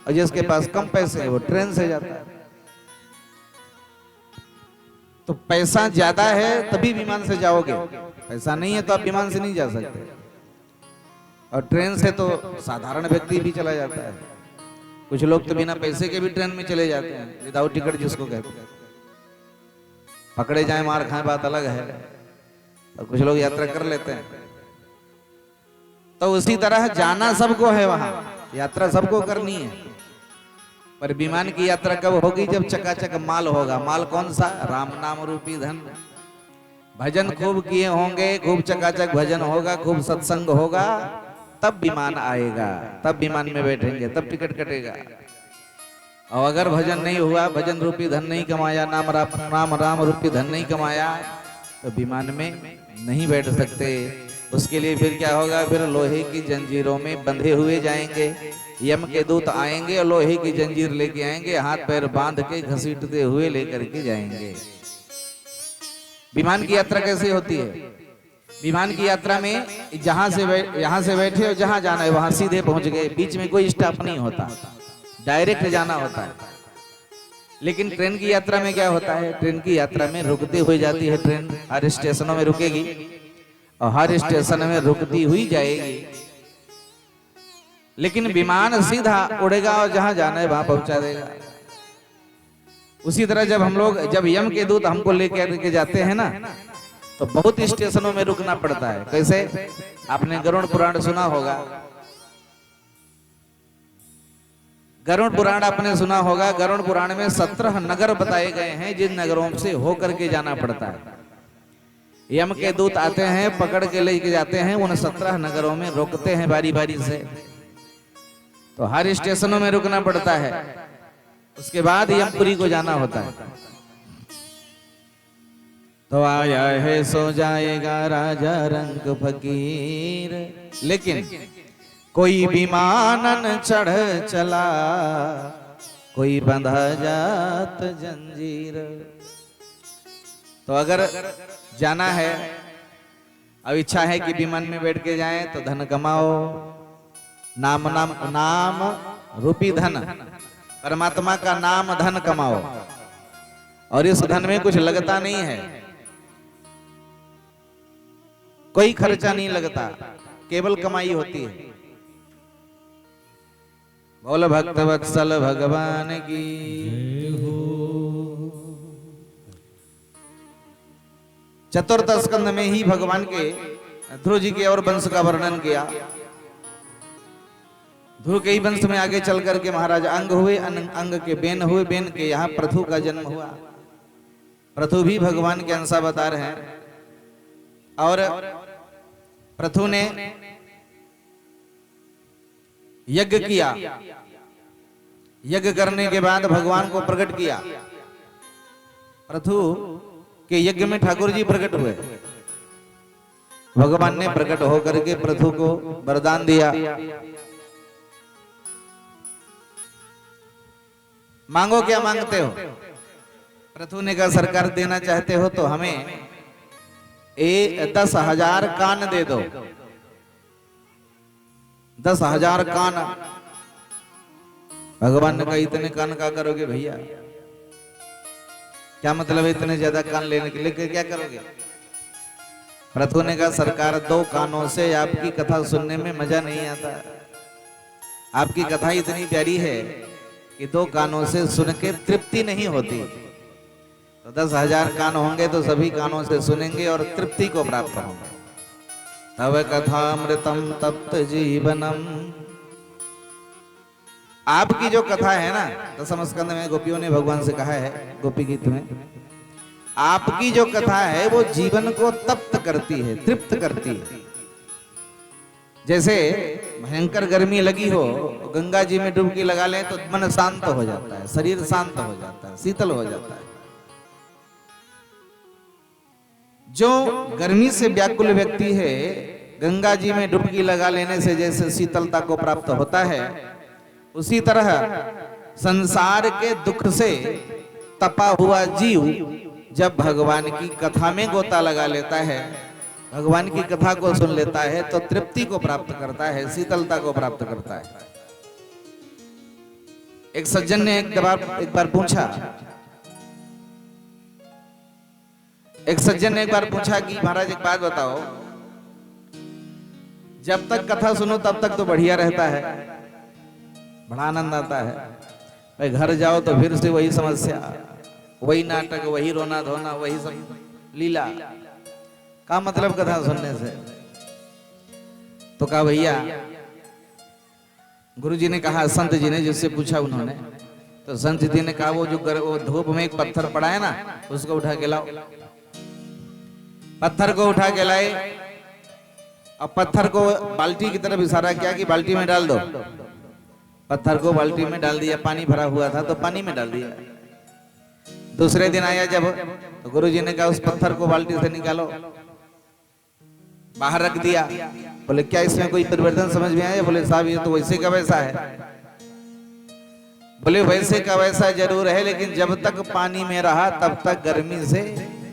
और जिसके पास कम पैसे है वो ट्रेन से जाता है। तो पैसा ज्यादा है तभी विमान से जाओगे, पैसा नहीं है तो आप विमान से नहीं जा सकते। और ट्रेन से तो साधारण व्यक्ति भी चला जाता है। कुछ लोग तो बिना पैसे के भी ट्रेन में चले जाते हैं, विदाउट टिकट जिसको कहते हैं। पकड़े जाए मार खाएं बात अलग है, और कुछ लोग यात्रा कर लेते हैं। तो उसी तरह जाना सबको है, वहां यात्रा सबको करनी है, पर विमान की यात्रा कब होगी? जब चकाचक माल होगा। माल कौन सा? राम नाम रूपी धन। भजन खूब किए होंगे, खूब चकाचक भजन होगा, खूब सत्संग होगा, तब विमान आएगा, तब विमान में बैठेंगे, तब टिकट कटेगा। और अगर भजन नहीं हुआ, भजन रूपी धन नहीं कमाया, नाम राम रूपी धन नहीं कमाया, तो विमान में नहीं बैठ सकते। उसके लिए फिर क्या होगा? फिर लोहे की जंजीरों में बंधे हुए जाएंगे। यम के दूत आएंगे और लोहे की जंजीर लेके आएंगे, हाथ पैर बांध के घसीटते हुए लेकर के जाएंगे। विमान की यात्रा कैसे होती है? विमान की यात्रा में यहाँ से बैठे और जहां जाना है वहां सीधे पहुंच गए, बीच में कोई स्टॉप नहीं होता, डायरेक्ट जाना होता है। लेकिन ट्रेन की यात्रा में क्या होता है? ट्रेन की यात्रा में रुकती हुई जाती है ट्रेन, हर स्टेशनों में रुकेगी और हर स्टेशन में रुकती हुई जाएगी। लेकिन विमान सीधा उड़ेगा और जहां जाना है वहां पहुंचा देगा। उसी तरह जब यम के दूत हमको लेकर के जाते हैं ना, तो बहुत स्टेशनों में रुकना पड़ता है। कैसे? आपने गरुड़ पुराण सुना होगा। गरुड़ पुराण आपने सुना होगा। गरुड़ पुराण में 17 नगर बताए गए हैं, जिन नगरों से होकर के जाना पड़ता है। यम के दूत आते हैं, पकड़ के लेके जाते हैं, उन 17 नगरों में रोकते हैं बारी बारी से। तो हर स्टेशनों में रुकना पड़ता है। उसके बाद यमपुरी को जाना होता है। तो आया है सो जाएगा राजा रंग फकीर, लेकिन कोई विमानन चढ़ चला, कोई बंधा जात जंजीर। तो अगर जाना है, अब इच्छा है कि विमान में बैठ के जाएं तो धन कमाओ, नाम नाम नाम रूपी धन, परमात्मा का नाम धन कमाओ। और इस धन में कुछ लगता नहीं है, कोई खर्चा नहीं लगता, केवल कमाई होती है। बोल भक्त वत्सल भगवान की। चतुर्थ स्कंद में ही भगवान के ध्रुव जी के और वंश का वर्णन किया। ध्रुव के ही वंश में आगे चल करके महाराज अंग हुए, अंग के बेन हुए, बेन के यहाँ पृथु का जन्म हुआ। पृथु भी भगवान के अंशावतार हैं। और पृथु ने यज्ञ किया, यज्ञ करने के बाद भगवान को प्रकट किया। पृथु के यज्ञ में ठाकुर जी प्रकट हुए। भगवान ने प्रकट होकर के पृथु को वरदान दिया, मांगो क्या मांगते हो। पृथु ने कहा सरकार देना चाहते हो तो हमें 10,000 कान दे दो। 10,000 कान। भगवान ने कहा इतने कान क्या करोगे भैया, क्या मतलब है इतने ज्यादा कान लेने के लिए, क्या करोगे। पृथु ने कहा सरकार 2 कानों से आपकी कथा सुनने में मजा नहीं आता, आपकी कथा इतनी प्यारी है कि 2 कानों से सुन के तृप्ति नहीं होती। तो 10,000 कान होंगे तो सभी कानों से सुनेंगे और तृप्ति को प्राप्त होंगे। तव कथामृतम तप्त जीवनम। आपकी जो कथा है ना, दसम स्कंद में गोपियों ने भगवान से कहा है, गोपी गीत में, आपकी जो कथा है वो जीवन को तप्त करती है, तृप्त करती है। जैसे भयंकर गर्मी लगी हो, गंगा जी में डुबकी लगा लें तो मन शांत हो जाता है, शरीर शांत हो जाता है, शीतल हो जाता है। जो गर्मी से व्याकुल व्यक्ति है, गंगा जी में डुबकी लगा लेने से जैसे शीतलता को प्राप्त होता है, उसी तरह संसार के दुख से तपा हुआ जीव जब भगवान की कथा में गोता लगा लेता है, भगवान की कथा को सुन लेता है, तो तृप्ति को प्राप्त करता है, शीतलता को प्राप्त करता है। एक सज्जन ने एक बार पूछा, एक सज्जन ने एक बार पूछा कि महाराज एक बात बताओ, जब तक कथा सुनो तब तक तो बढ़िया रहता है, बड़ा आनंद आता है, भाई घर जाओ तो फिर से वही समस्या, वही नाटक, वही रोना धोना, वही सब लीला। का मतलब कथा सुनने से। तो कहा भैया, गुरु जी ने कहा, संत जी ने जिससे पूछा उन्होंने, तो संत जी ने कहा वो धूप में एक पत्थर पड़ा है ना, उसको उठा के लाओ। पत्थर को उठा के लाए और पत्थर को बाल्टी की तरफ इशारा किया कि बाल्टी में डाल दो। पत्थर को बाल्टी में डाल दिया, पानी भरा हुआ था तो पानी में डाल दिया। दूसरे दिन आया जब, तो गुरु जी ने कहा उस पत्थर को बाल्टी से निकालो, बाहर रख दिया। बोले क्या इसमें कोई परिवर्तन समझ में आया? बोले साहब ये तो वैसे का वैसा है। बोले वैसे का वैसा जरूर है, लेकिन जब तक पानी में रहा तब तक गर्मी से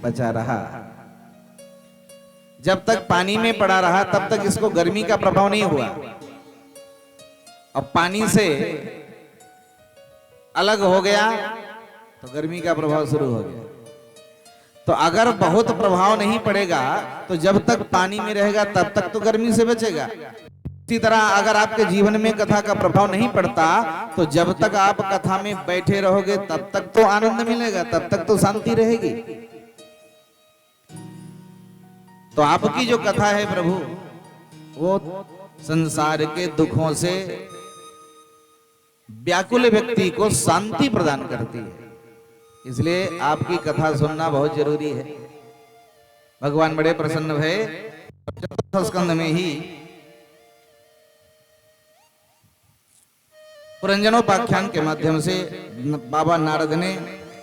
बचा रहा, जब तक पानी में पड़ा रहा तब तक इसको गर्मी का प्रभाव नहीं हुआ। अब पानी से अलग हो गया तो गर्मी का प्रभाव शुरू हो गया। तो अगर बहुत प्रभाव नहीं पड़ेगा तो जब तक पानी में रहेगा तब तक तो गर्मी से बचेगा। इसी तरह अगर आपके जीवन में कथा का प्रभाव नहीं पड़ता तो जब तक आप कथा में बैठे रहोगे तब तक तो आनंद मिलेगा, तब तक तो शांति रहेगी। तो आपकी जो कथा है प्रभु, वो संसार के दुखों से व्याकुल व्यक्ति को शांति प्रदान करती है। इसलिए आपकी कथा सुनना बहुत जरूरी है। भगवान बड़े प्रसन्न हुए। चतुर्थ स्कंध में ही पुरंजनोपाख्यान के माध्यम से बाबा नारद ने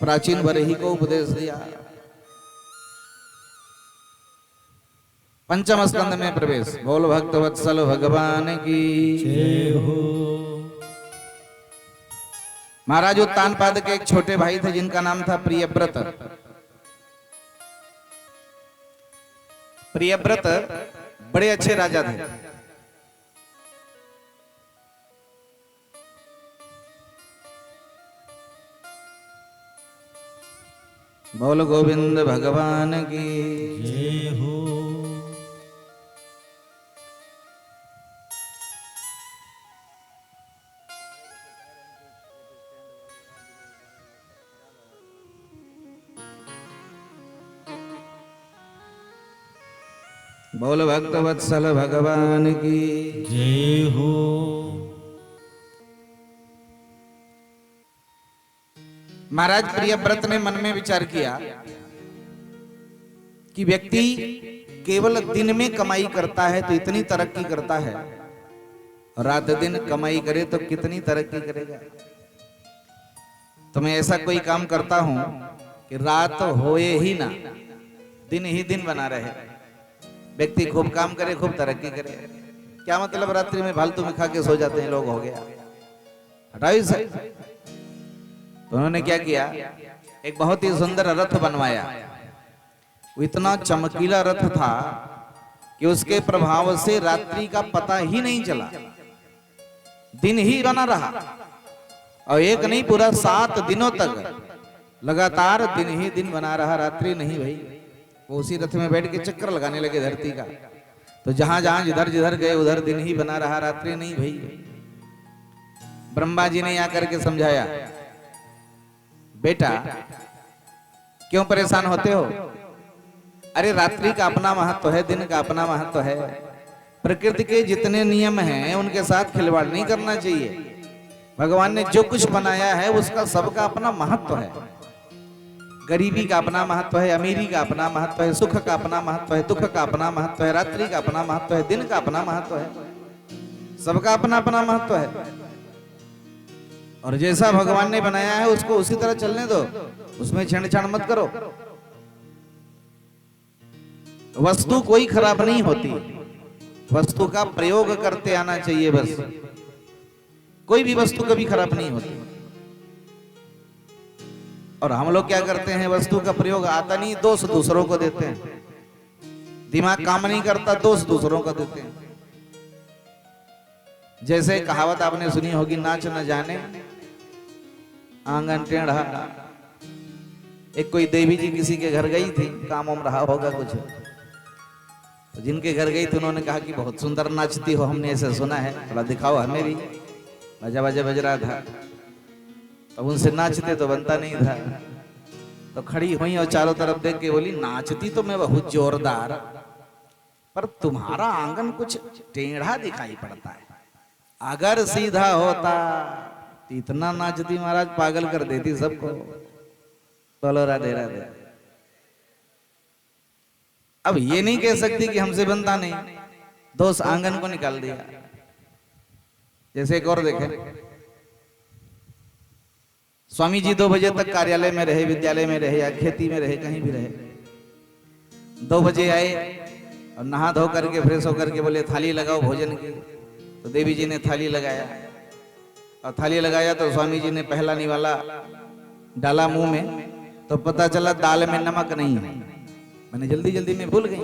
प्राचीन बरही को उपदेश दिया। पंचम स्कंद में प्रवेश। बोल भक्त वत्सल भगवान की जय हो। महाराज उत्तानपाद के एक छोटे भाई थे जिनका नाम था प्रियव्रत। प्रियव्रत बड़े अच्छे राजा थे। बोल गोविंद भगवान की जय हो। बोल भक्त वत्सल भगवान की जय हो। महाराज प्रियव्रत ने मन में विचार किया कि व्यक्ति केवल दिन में कमाई करता है तो इतनी तरक्की करता है, रात दिन कमाई करे तो कितनी तरक्की करेगा। तो मैं ऐसा कोई काम करता हूं कि रात होए ही ना, दिन ही दिन बना रहे। व्यक्ति खूब काम करे, खूब तरक्की करे। क्या मतलब रात्रि में फालतू में खा के सो जाते हैं लोग, हो गया, हटाओ इसे। तो उन्होंने क्या किया, एक बहुत ही सुंदर रथ बनवाया। वो इतना चमकीला रथ था कि उसके प्रभाव से रात्रि का पता ही नहीं चला, दिन ही बना रहा। और एक नहीं, पूरा 7 दिनों तक लगातार दिन ही दिन बना रहा, रात्रि नहीं भाई। वो उसी रथ में बैठ के चक्कर लगाने लगे धरती का। तो जहां जहां जिधर जिधर गए उधर दिन ही बना रहा, रात्रि नहीं भाई। ब्रह्मा जी ने आकर के समझाया, बेटा क्यों परेशान होते हो? अरे रात्रि का अपना महत्व है, दिन का अपना महत्व है। प्रकृति के जितने नियम हैं उनके साथ खिलवाड़ नहीं करना चाहिए। भगवान ने जो कुछ बनाया है उसका सबका अपना महत्व है। गरीबी का अपना महत्व है, अमीरी का अपना महत्व है, सुख का अपना महत्व है, दुख का अपना महत्व है, रात्रि का अपना महत्व है, दिन का अपना महत्व है। सबका अपना अपना महत्व है। और जैसा भगवान ने बनाया है उसको उसी तरह चलने दो, उसमें छेड़छाड़ मत करो। वस्तु कोई खराब नहीं होती, वस्तु का प्रयोग करते आना चाहिए बस। कोई भी वस्तु कभी खराब नहीं होती। और हम लोग क्या करते हैं, वस्तु का प्रयोग आता नहीं, दोष दूसरों को देते हैं। दिमाग काम नहीं करता, दोष दूसरों को देते हैं। जैसे कहावत आपने सुनी होगी, नाच न जाने आंगन टेढ़ा। एक कोई देवी जी किसी के घर गई थी, काम वाम रहा होगा कुछ, तो जिनके घर गई थी उन्होंने कहा कि बहुत सुंदर नाचती हो, हमने ऐसे सुना है, थोड़ा दिखाओ हमें भी। बाजा बाजा बज रहा था, तो उनसे नाचते तो बनता नहीं था। तो खड़ी हुई और चारों तरफ देख के बोली, नाचती तो मैं बहुत जोरदार, पर तुम्हारा आंगन कुछ टेढ़ा दिखाई पड़ता है। अगर सीधा होता तो इतना नाचती महाराज, पागल कर देती सबको। बोलो राधे राधे। अब ये नहीं कह सकती कि हमसे बनता नहीं, दोस्त आंगन को निकाल दिया। जैसे एक और देखें, स्वामी जी 2 बजे तक कार्यालय में रहे, विद्यालय में रहे या खेती में रहे, कहीं भी रहे। 2 बजे आए और नहा धो करके फ्रेश होकर के बोले थाली लगाओ भोजन की। तो देवी जी ने थाली लगाया, और थाली लगाया तो स्वामी जी ने पहला निवाला डाला मुंह में, तो पता चला दाल में नमक नहीं है। मैंने जल्दी जल्दी में भूल गई।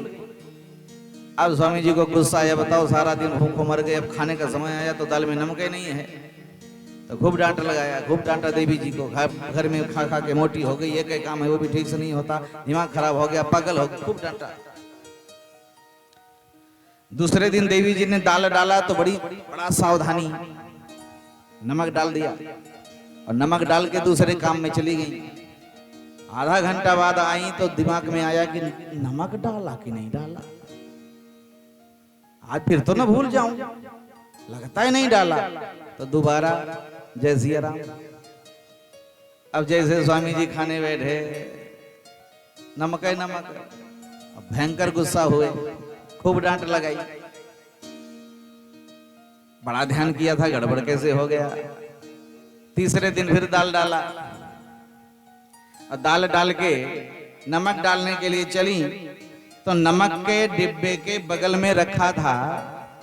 अब स्वामी जी को गुस्सा आया, बताओ सारा दिन भूखों मर गए, अब खाने का समय आया तो दाल में नमक ही नहीं है। तो खूब डांट लगाया, खूब डांटा देवी जी को। घर में खा खा के मोटी हो गई, ये क्या काम है वो भी ठीक से नहीं होता, दिमाग खराब हो गया, पागल हो गया, खूब डांटा। दूसरे दिन देवी जी ने दाल डाला तो बड़ा सावधानी नमक डाल दिया, और नमक डाल के दूसरे काम में चली गई। आधा घंटा बाद आई तो दिमाग में आया कि नमक डाला कि नहीं डाला, आज फिर तो ना भूल जाऊं, लगता है नहीं डाला। तो दोबारा जय सिया राम। अब जैसे स्वामी जी खाने बैठे, नमक है नमक। अब भयंकर गुस्सा हुए, खूब डांट लगाई, बड़ा ध्यान किया था, गड़बड़ कैसे हो गया। तीसरे दिन फिर दाल डाला, और दाल डाल के नमक डालने के लिए चली तो नमक के डिब्बे के बगल में रखा था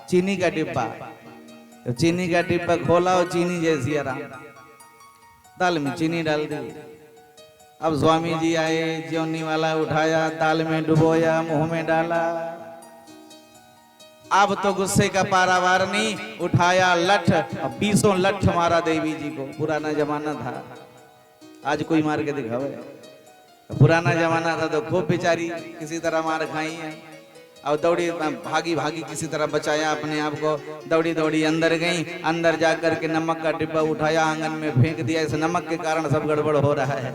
चीनी का डिब्बा। तो चीनी का डिब्बा खोला और चीनी जैसी आराम, दाल में चीनी डाल दी। अब स्वामी जी आए, ज्योनी वाला उठाया, दाल में डुबोया, मुंह में डाला। अब तो गुस्से का पारावार नहीं, उठाया लठ, अब 20 लठ मारा देवी जी को। पुराना जमाना था, आज कोई मार के दिखावे। पुराना जमाना था तो खूब बेचारी किसी तरह मार खाई है। और दौड़ी भागी भागी किसी तरह बचाया अपने आप को। दौड़ी दौड़ी अंदर गई, अंदर जाकर के नमक का डिब्बा उठाया, आंगन में फेंक दिया। इस नमक के कारण सब गड़बड़ हो रहा है।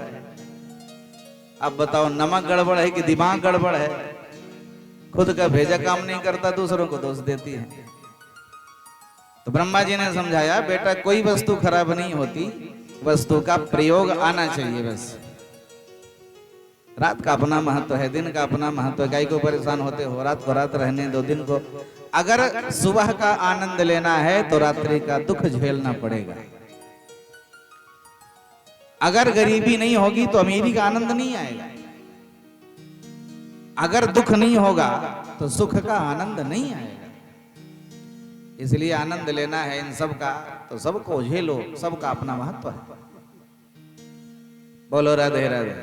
अब बताओ, नमक गड़बड़ है कि दिमाग गड़बड़ है? खुद का भेजा काम नहीं करता, दूसरों को दोष देती है। तो ब्रह्मा जी ने समझाया, बेटा कोई वस्तु खराब नहीं होती, वस्तु का प्रयोग आना चाहिए बस। रात का अपना महत्व है, दिन का अपना महत्व है। गाय को परेशान होते हो, रात को रात रहने दो, दिन को। अगर सुबह का आनंद लेना है तो रात्रि का दुख झेलना पड़ेगा। अगर गरीबी नहीं होगी तो अमीरी का आनंद नहीं आएगा। अगर दुख नहीं होगा तो सुख का आनंद नहीं आएगा। इसलिए आनंद लेना है इन सब का तो सबको झेलो, सबका अपना महत्व है। बोलो राधे राधे।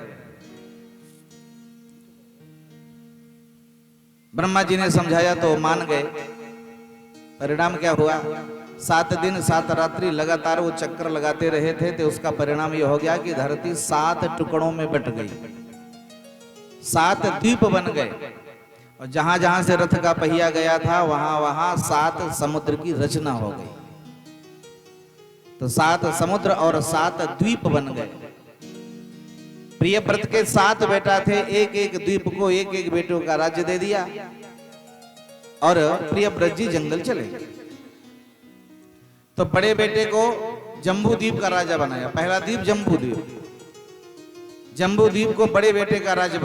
ब्रह्मा जी ने समझाया तो मान गए। परिणाम क्या हुआ? 7 दिन 7 रात्रि लगातार वो चक्कर लगाते रहे थे, तो उसका परिणाम ये हो गया कि धरती 7 टुकड़ों में बट गई, 7 द्वीप बन गए। और जहां जहां से रथ का पहिया गया था वहां वहां 7 समुद्र की रचना हो गई। तो 7 समुद्र और 7 द्वीप बन गए। प्रियव्रत के 7 बेटा थे, एक एक द्वीप को एक एक बेटों का राज्य दे दिया। और प्रियव्रत जी जंगल चले गए। तो बड़े बेटे को जम्बू द्वीप का राजा बनाया। पहला द्वीप जम्बू द्वीप, जम्बू द्वीप को बड़े बेटे का राजा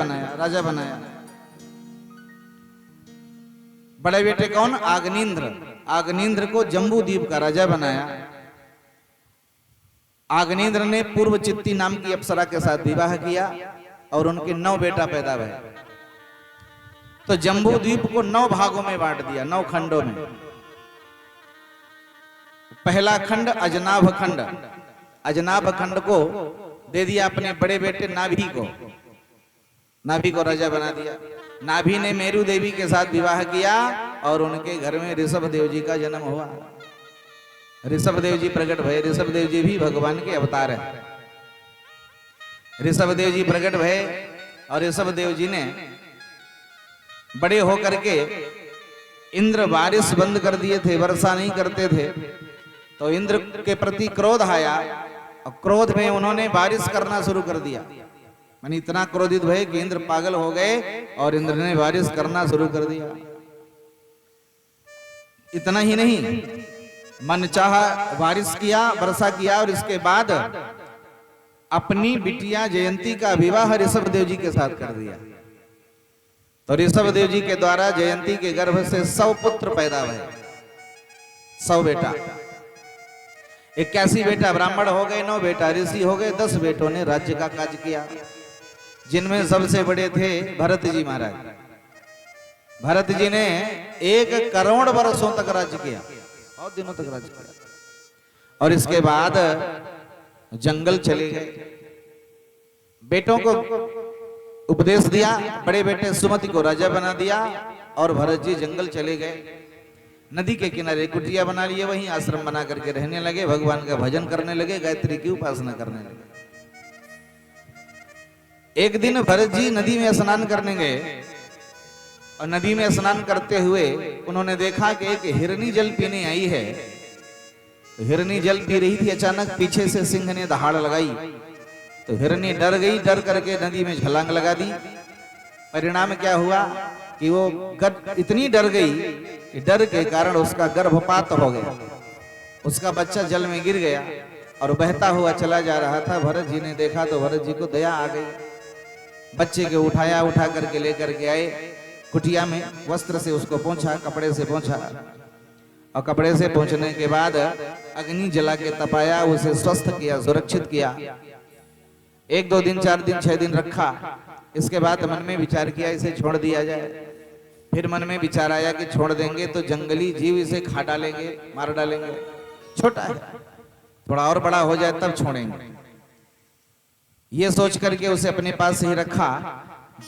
बनाया। बड़े बेटे कौन? आग्नेन्द्र। आग्नेन्द्र को जम्बू द्वीप का राजा बनाया। आग्नेन्द्र ने पूर्व चित्ती नाम की अप्सरा के साथ विवाह किया और उनके 9 बेटा पैदा हुए। तो जम्बू द्वीप को 9 भागों में बांट दिया, 9 खंडों में। पहला खंड अजनाभ खंड, अजनाभ खंड को दे दिया अपने बड़े बेटे नाभि को। नाभि को राजा बना दिया। नाभि ने मेरू देवी के साथ विवाह किया और उनके घर में ऋषभ देव जी का जन्म हुआ। ऋषभ देव जी प्रकट भये। ऋषभ देव जी भी भगवान के अवतार है। ऋषभ देव जी प्रकट भये और ऋषभ देव जी ने बड़े होकर के इंद्र बारिश बंद कर दिए थे, वर्षा नहीं करते थे। तो इंद्र के प्रति क्रोध आया और क्रोध में उन्होंने बारिश करना शुरू कर दिया। माने इतना क्रोधित भये कि इंद्र पागल हो गए और इंद्र ने बारिश करना शुरू कर दिया। इतना ही नहीं, मनचाहा बारिश किया, वर्षा किया और इसके बाद अपनी बिटिया जयंती का विवाह ऋषभ देव जी के साथ कर दिया। तो ऋषभ देव जी के द्वारा जयंती के गर्भ से 100 पुत्र पैदा हुए, 100 बेटा। 81 बेटा ब्राह्मण हो गए, 9 बेटा ऋषि हो गए, 10 बेटों ने राज्य का काज किया। जिनमें सबसे बड़े थे भरत जी महाराज। भरत जी ने 1 करोड़ वर्षों तक राज्य किया, बहुत दिनों तक राज्य किया। और इसके बाद जंगल चले गए। बेटों को उपदेश दिया, बड़े बेटे सुमति को राजा बना दिया और भरत जी जंगल चले गए। नदी के किनारे कुटिया बना लिए, वहीं आश्रम बना करके रहने लगे, भगवान का भजन करने लगे, गायत्री की उपासना करने लगे। एक दिन भरत जी नदी में स्नान करने गए और नदी में स्नान करते हुए उन्होंने देखा कि एक हिरनी जल पीने आई है। तो हिरनी जल पी रही थी, अचानक पीछे से सिंह ने दहाड़ लगाई। तो हिरनी डर गई, डर करके नदी में छलांग लगा दी। परिणाम क्या हुआ कि वो इतनी डर गई कि डर के कारण उसका गर्भपात हो गया, उसका बच्चा जल में गिर गया और बहता हुआ चला जा रहा था। भरत जी ने देखा तो भरत जी को दया आ गई। बच्चे को उठाया, उठा करके लेकर के आए कुटिया में, वस्त्र से उसको पोंछा, कपड़े से पोंछा और कपड़े से पोंछने के बाद अग्नि जला के तपाया, उसे स्वस्थ किया, सुरक्षित किया। 1 2 दिन 4 दिन 6 दिन रखा। इसके बाद मन में विचार किया इसे छोड़ दिया जाए। फिर मन में विचार आया कि छोड़ देंगे तो जंगली जीव इसे खा डालेंगे, मार डालेंगे, छोटा है, थोड़ा और बड़ा हो जाए तब छोड़ेंगे। ये सोच करके उसे अपने पास ही रखा।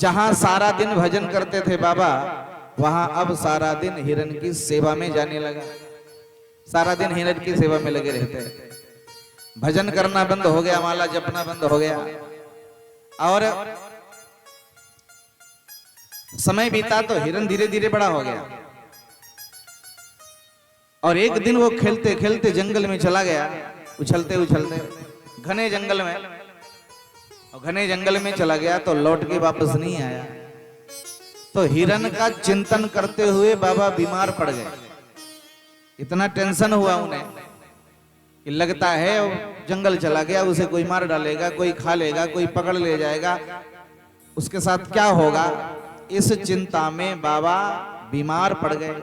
जहां सारा दिन भजन करते थे बाबा, वहां अब सारा दिन हिरण की सेवा में जाने लगा। सारा दिन हिरण की सेवा में लगे रहते हैं। भजन करना बंद हो गया, माला जपना बंद हो गया। और समय बीता तो हिरण धीरे धीरे बड़ा हो गया। और एक दिन वो खेलते खेलते जंगल में चला गया, उछलते उछलते घने जंगल में। और घने जंगल में चला गया तो लौट के वापस नहीं आया। तो हिरण का चिंतन करते हुए बाबा बीमार पड़ गए। इतना टेंशन हुआ उन्हें कि लगता है जंगल चला गया, उसे कोई मार डालेगा, कोई खा लेगा, कोई पकड़ ले जाएगा, उसके साथ क्या होगा। इस चिंता में बाबा बीमार पड़ गए।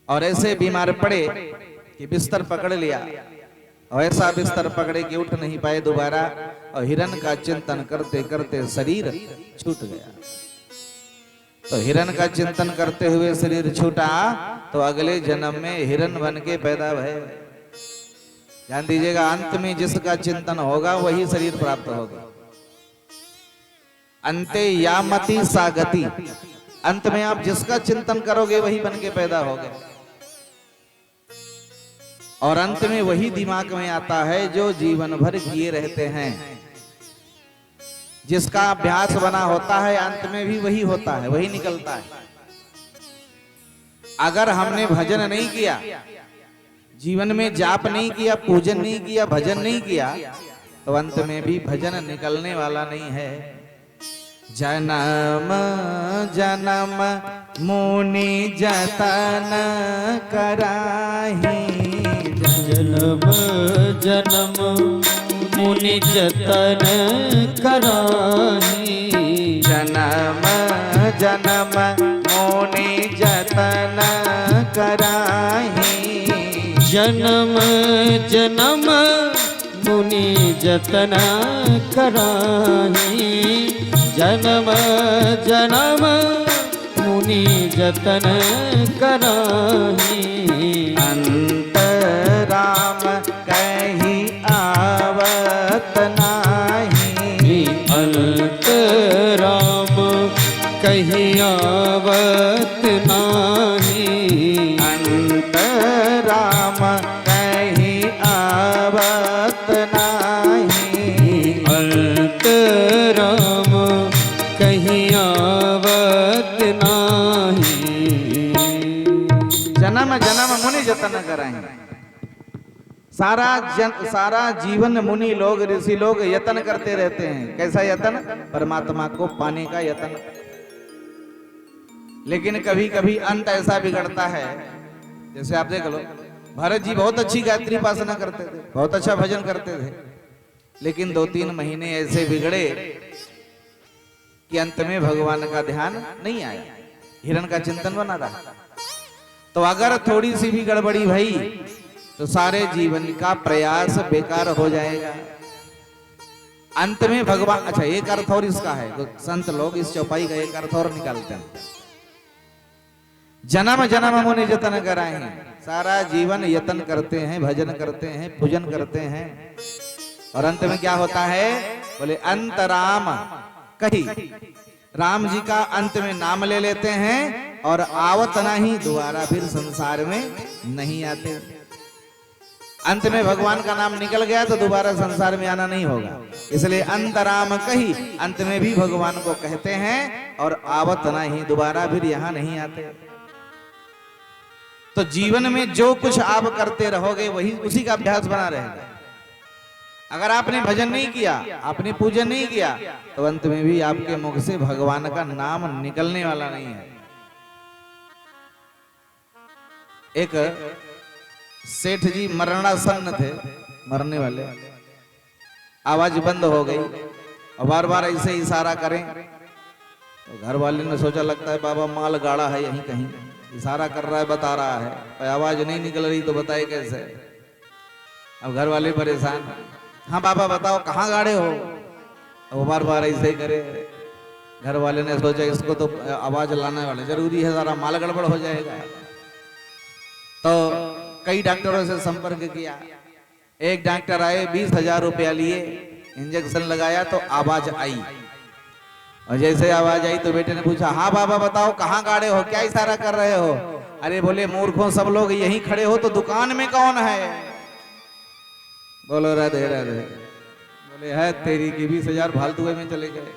और ऐसे बीमार पड़े कि बिस्तर पकड़ लिया। और ऐसा बिस्तर पकड़े कि उठ नहीं पाए दोबारा। और हिरण का चिंतन करते करते शरीर छूट गया। तो हिरण का चिंतन करते हुए शरीर छूटा तो अगले जन्म में हिरण बन के पैदा भय। ध्यान दीजिएगा, अंत में जिसका चिंतन होगा वही शरीर प्राप्त होगा। अंते यामति सा गति, अंत में आप जिसका चिंतन करोगे वही बन के पैदा होगा। और अंत में वही दिमाग में आता है जो जीवन भर किए रहते हैं। जिसका अभ्यास बना होता है अंत में भी वही होता है, वही निकलता है। अगर हमने भजन नहीं किया, जीवन में जाप नहीं किया, पूजन नहीं किया, भजन नहीं किया, तो अंत में भी भजन निकलने वाला नहीं है। जन्म जन्म मुनि जतन कराही, जन्म जन्म मुनि जतन कराही। जन्म जन्म मुनि जतन कराही। जन्म जन्म मुनि जतन कराही। जन्म जन्म मुनि जतन कराही। अंत राम कही आवत नाही। अंत राम कही आवत नाही। अंत राम कही आवत नाही। अंत राम कही आवत नाही। जन्म जन्म मुनि जतन कराएं। सारा जीवन मुनि लोग, ऋषि लोग यतन करते रहते हैं। कैसा यतन? परमात्मा को पाने का यतन। लेकिन कभी कभी अंत ऐसा बिगड़ता है, जैसे आप देख लो, भरत जी बहुत अच्छी गायत्री उपासना करते थे, बहुत अच्छा भजन करते थे, लेकिन 2-3 महीने ऐसे बिगड़े कि अंत में भगवान का ध्यान नहीं आया, हिरण का चिंतन बना रहा। तो अगर थोड़ी सी भी गड़बड़ी भई तो सारे जीवन का प्रयास बेकार हो जाएगा। अंत में भगवान, अच्छा एक अर्थ और इसका है, तो संत लोग इस चौपाई का एक अर्थ और निकालते हैं। जन्म जन्म मुनि जतन कराएं। सारा जीवन यतन करते हैं, भजन करते हैं, पूजन करते हैं, और अंत में क्या होता है? बोले अंत राम कही, राम जी का अंत में नाम ले लेते हैं और आवत नहीं, दोबारा फिर संसार में नहीं आते। अंत में भगवान का नाम निकल गया तो दोबारा संसार में आना नहीं होगा। इसलिए अंत राम कही, अंत में भी भगवान को कहते हैं और आवत नहीं, दोबारा फिर यहाँ नहीं आते। तो जीवन में जो कुछ आप करते रहोगे वही उसी का अभ्यास बना रहेगा। अगर आपने भजन नहीं किया, आपने पूजन नहीं किया, तो अंत में भी आपके मुख से भगवान का नाम निकलने वाला नहीं है। एक सेठ जी मरणासन्न थे, मरने वाले, आवाज बंद हो गई और बार बार ऐसे इशारा करें तो घर वाले ने सोचा लगता है बाबा माल गाड़ा है यहीं कहीं, इशारा कर रहा है, बता रहा है, पर आवाज नहीं निकल रही तो बताए कैसे। अब घर वाले परेशान, हाँ बाबा बताओ कहाँ गाड़े हो? वो बार बार ऐसे ही करे, घर वाले ने सोचा इसको तो आवाज लाने वाले जरूरी है, जरा माल गड़बड़ हो जाएगा। तो कई डॉक्टरों से संपर्क किया। एक डॉक्टर आए, 20,000 रुपया लिए, इंजेक्शन लगाया तो आवाज आई। और जैसे आवाज आई तो बेटे ने पूछा, हाँ बाबा बताओ कहाँ गाड़े हो, क्या इशारा कर रहे हो? अरे बोले मूर्खों सब लोग यहीं खड़े हो तो दुकान में कौन है? बोलो राधे राधे। बोले है तेरी की 20,000 फालतू में चले गए,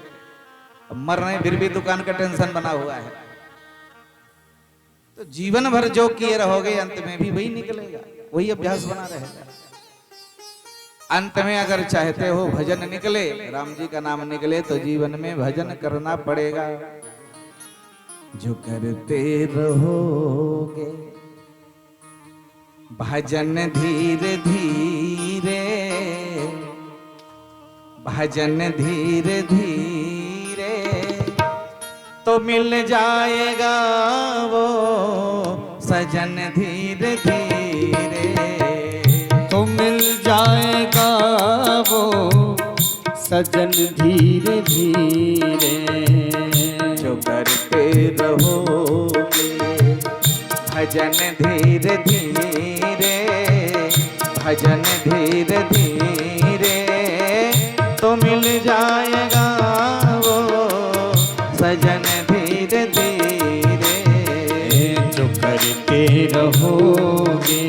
अब मर रहे फिर भी दुकान का टेंशन बना हुआ है। तो जीवन भर जो किए रहोगे अंत में भी वही निकलेगा, वही अभ्यास बना रहेगा। अंत में अगर चाहते हो भजन निकले, राम जी का नाम निकले, तो जीवन में भजन करना पड़ेगा। जो करते रहोगे भजन धीरे धीरे, भजन धीरे धीरे, तो मिल जाएगा वो सजन धीरे धीरे, तो मिल जाएगा वो सजन धीरे धीरे। जो करते रहोगे भजन धीरे धीरे, भजन धीरे धीरे, तो मिल जाएगा वो सजन धीरे धीरे। जो करते रहोगे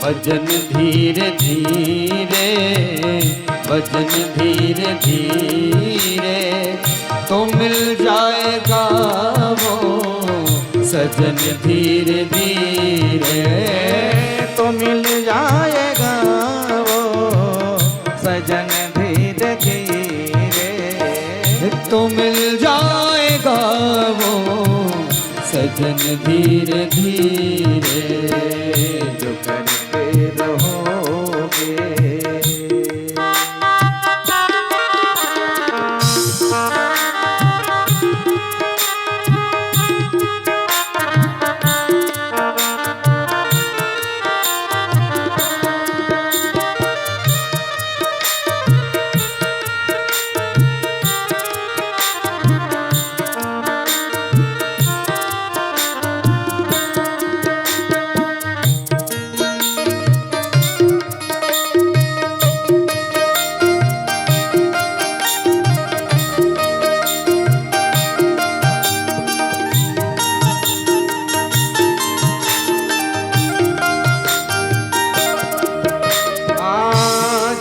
भजन धीरे धीरे, भजन धीरे धीरे, तो मिल जाएगा वो सजन धीरे धीरे, तो मिल जाएगा वो सजन धीरे धीरे, तो मिल जाएगा वो सजन धीरे धीरे। जो करते रहोगे।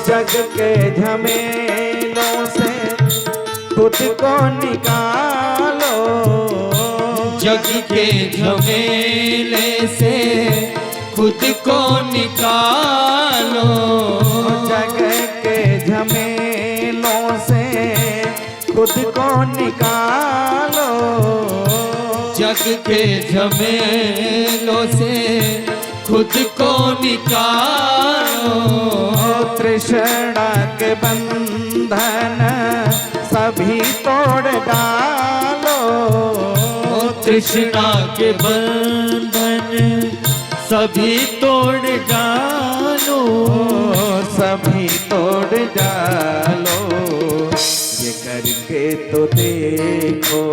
जग के झमेलों से खुद को निकालो, जग के झमेले से खुद को निकालो, जग के झमेलों से खुद को निकालो, जग के झमेलों से खुद को निकालो। तृष्णा के बंधन सभी तोड़ डालो, तृष्णा के बंधन सभी तोड़ डालो, सभी तोड़ डालो। ये करके तो देखो,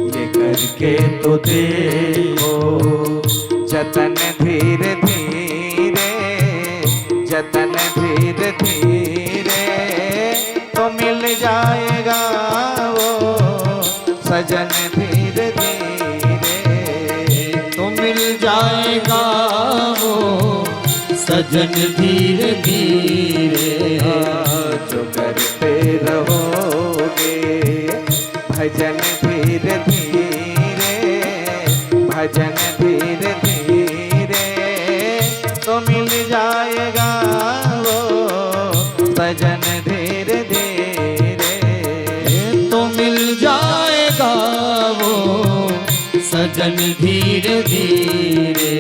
ये करके तो देखो, जतन धीरे धीरे, जतन धीरे धीरे, तो मिल जाएगा वो सजन धीरे धीरे, तो मिल जाएगा वो सजन धीरे धीरे। जो करते रहोगे भजन धीरे धीरे, भजन धीरे धीरे, तो मिल जाएगा वो सजन धीरे धीरे, तो मिल जाएगा वो सजन धीरे धीरे,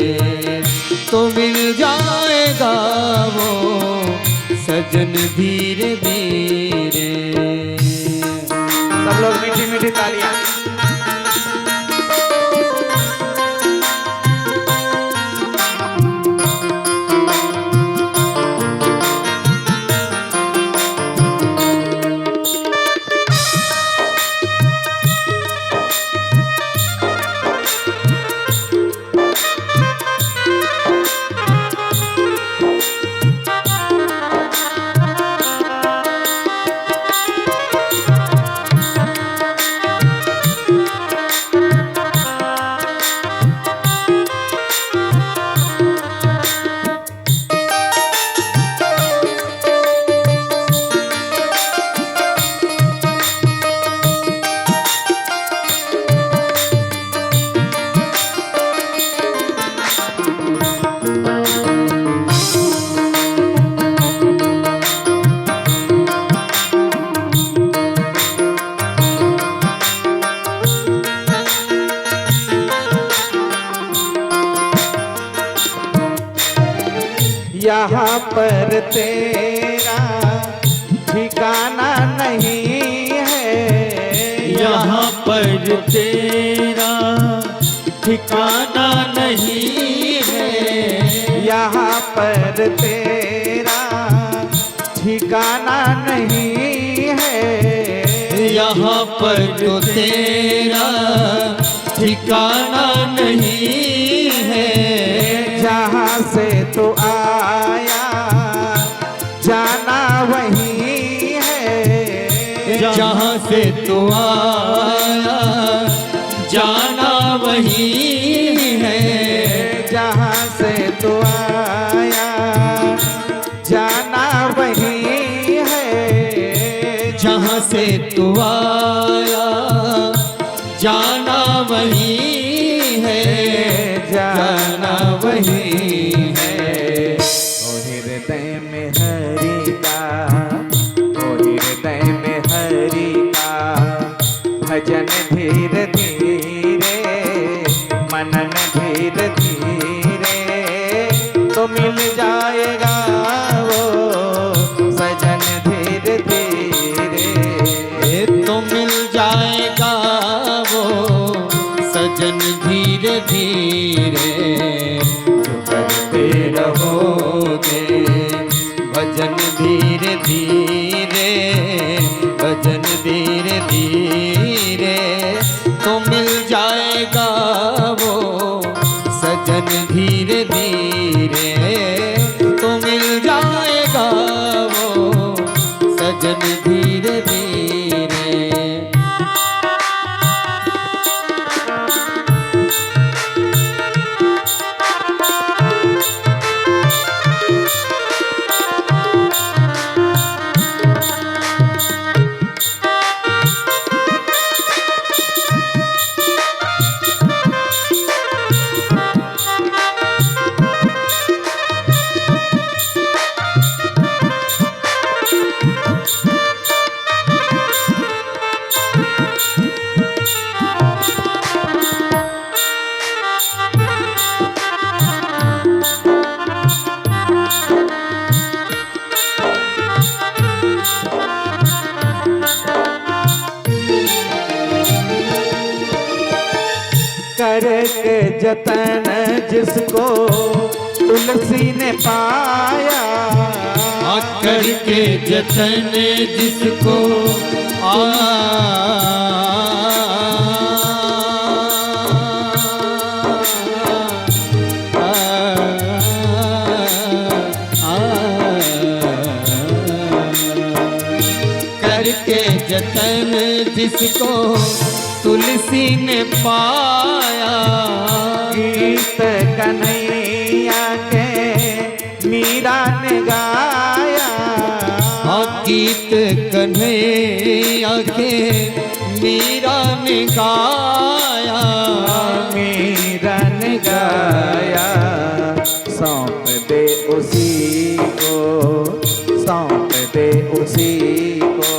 तो मिल जाएगा वो सजन धीरे धीरे। सब लोग मीठी मीठी तालियां। यहाँ पर तेरा ठिकाना नहीं है, यहाँ पर तेरा ठिकाना नहीं है, यहाँ पर तेरा ठिकाना नहीं है, यहाँ पर तो तेरा ठिकाना नहीं है। जहाँ से तो आया जाना वही है, जहाँ से तो आया जाना वही है, जहाँ से तो आया जाना वही है, जहाँ से तो आया जाना वही है, जाना वही है। ओ हृदय में हरि का, ओ हृदय में हरि का भजन धीरे धीरे, मनन धीरे धीरे, तो मिल जाएगा वो सजन धीरे धीरे, तो मिल जाएगा वो सजन धीरे धीरे। जो करते रहोगे भजन धीरे धीरे, भजन धीरे धीरे, तो मिल जाएगा वो सजन धीरे धीरे, तो मिल जाएगा वो सजन धीरे धीरे। करके जतन जिसको तुलसी ने पाया, करके जतन जिसको करके जतन जिसको तुलसी ने पाया, गीत कन्हैया के मीरा ने गाया, गीत कन्हैया के मीरा ने गाया, मीरा ने गाया, सौंप दे उसी को, सौंप दे उसी को,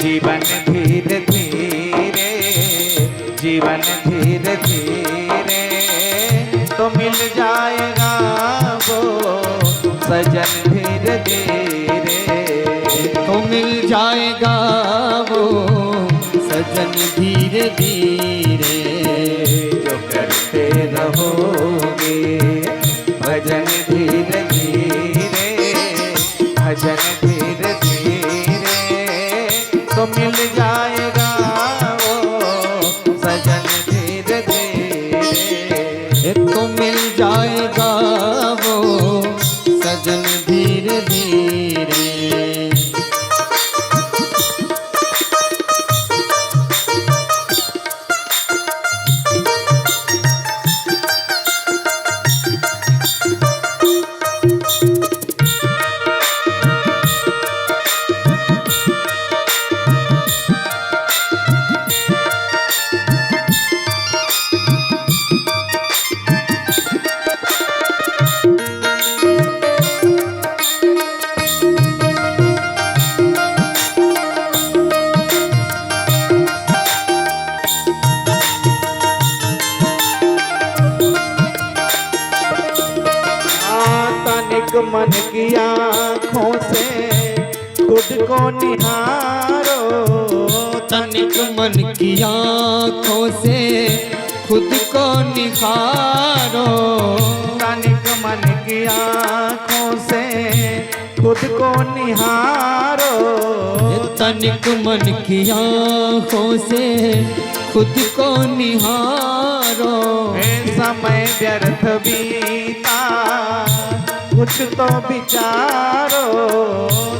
जीवन धीरे धीरे, जीवन धीरे धीरे, तो मिल जाएगा वो सजन धीरे धीरे, तो मिल जाएगा वो सजन धीरे धीरे। जो करते रहोगे भजन धीरे धीरे, भजन धीरे धीरे, तो मिल जाएगा वो सजन धीरे धीरे, तो मिल जाएगा वो सजन धीरे धीरे। मन की आँखों से खुद को निहारो, तनिक मन की आँखों से खुद को निहारो, तनिक मन की आँखों से खुद को निहारो, तनिक मन की आँखों से खुद को निहारो। समय व्यर्थ बीता कुछ तो विचारो,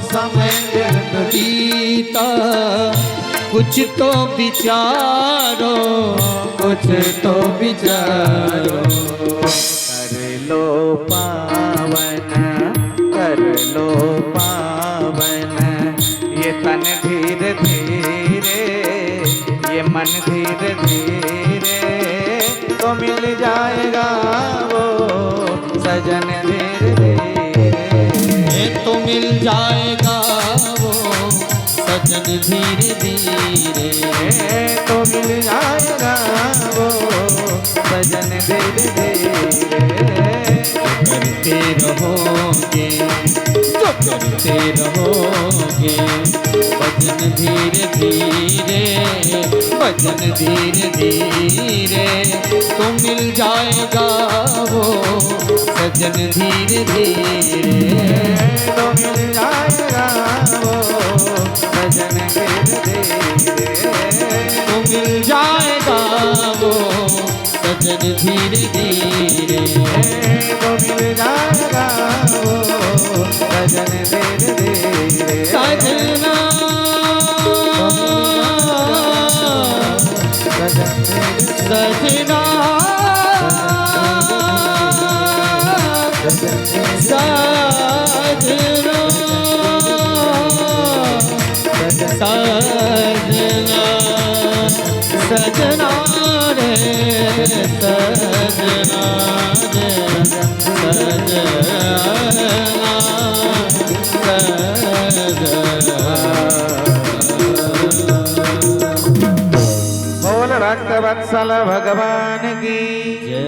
समय व्यर्थ बीता कुछ तो विचारो, कुछ तो विचारो। कर लो पावन, कर लो पावन, ये तन धीरे धीरे, ये मन धीरे धीरे, तो मिल जाएगा वो सजन धीरे धीरे, तो मिल जाएगा वो सजन धीरे धीरे, तो मिल जाएगा वो सजन धीरे धीरे। करते रहोगे जो करते रहोगे भजन धीरे धीरे, भजन धीरे धीरे, तो मिल जाएगा वो सजन धीरे धीरे, तो मिल जाएगा वो सजन धीरे धीरे, तो मिल जाएगा वो सजन धीरे धीरे, तो मिल जाएगा वो सजन धीरे धीरे। सजना सजना सजना सजना रे सजना रे सजना बोल भक्त वत्सल भगवान की जय।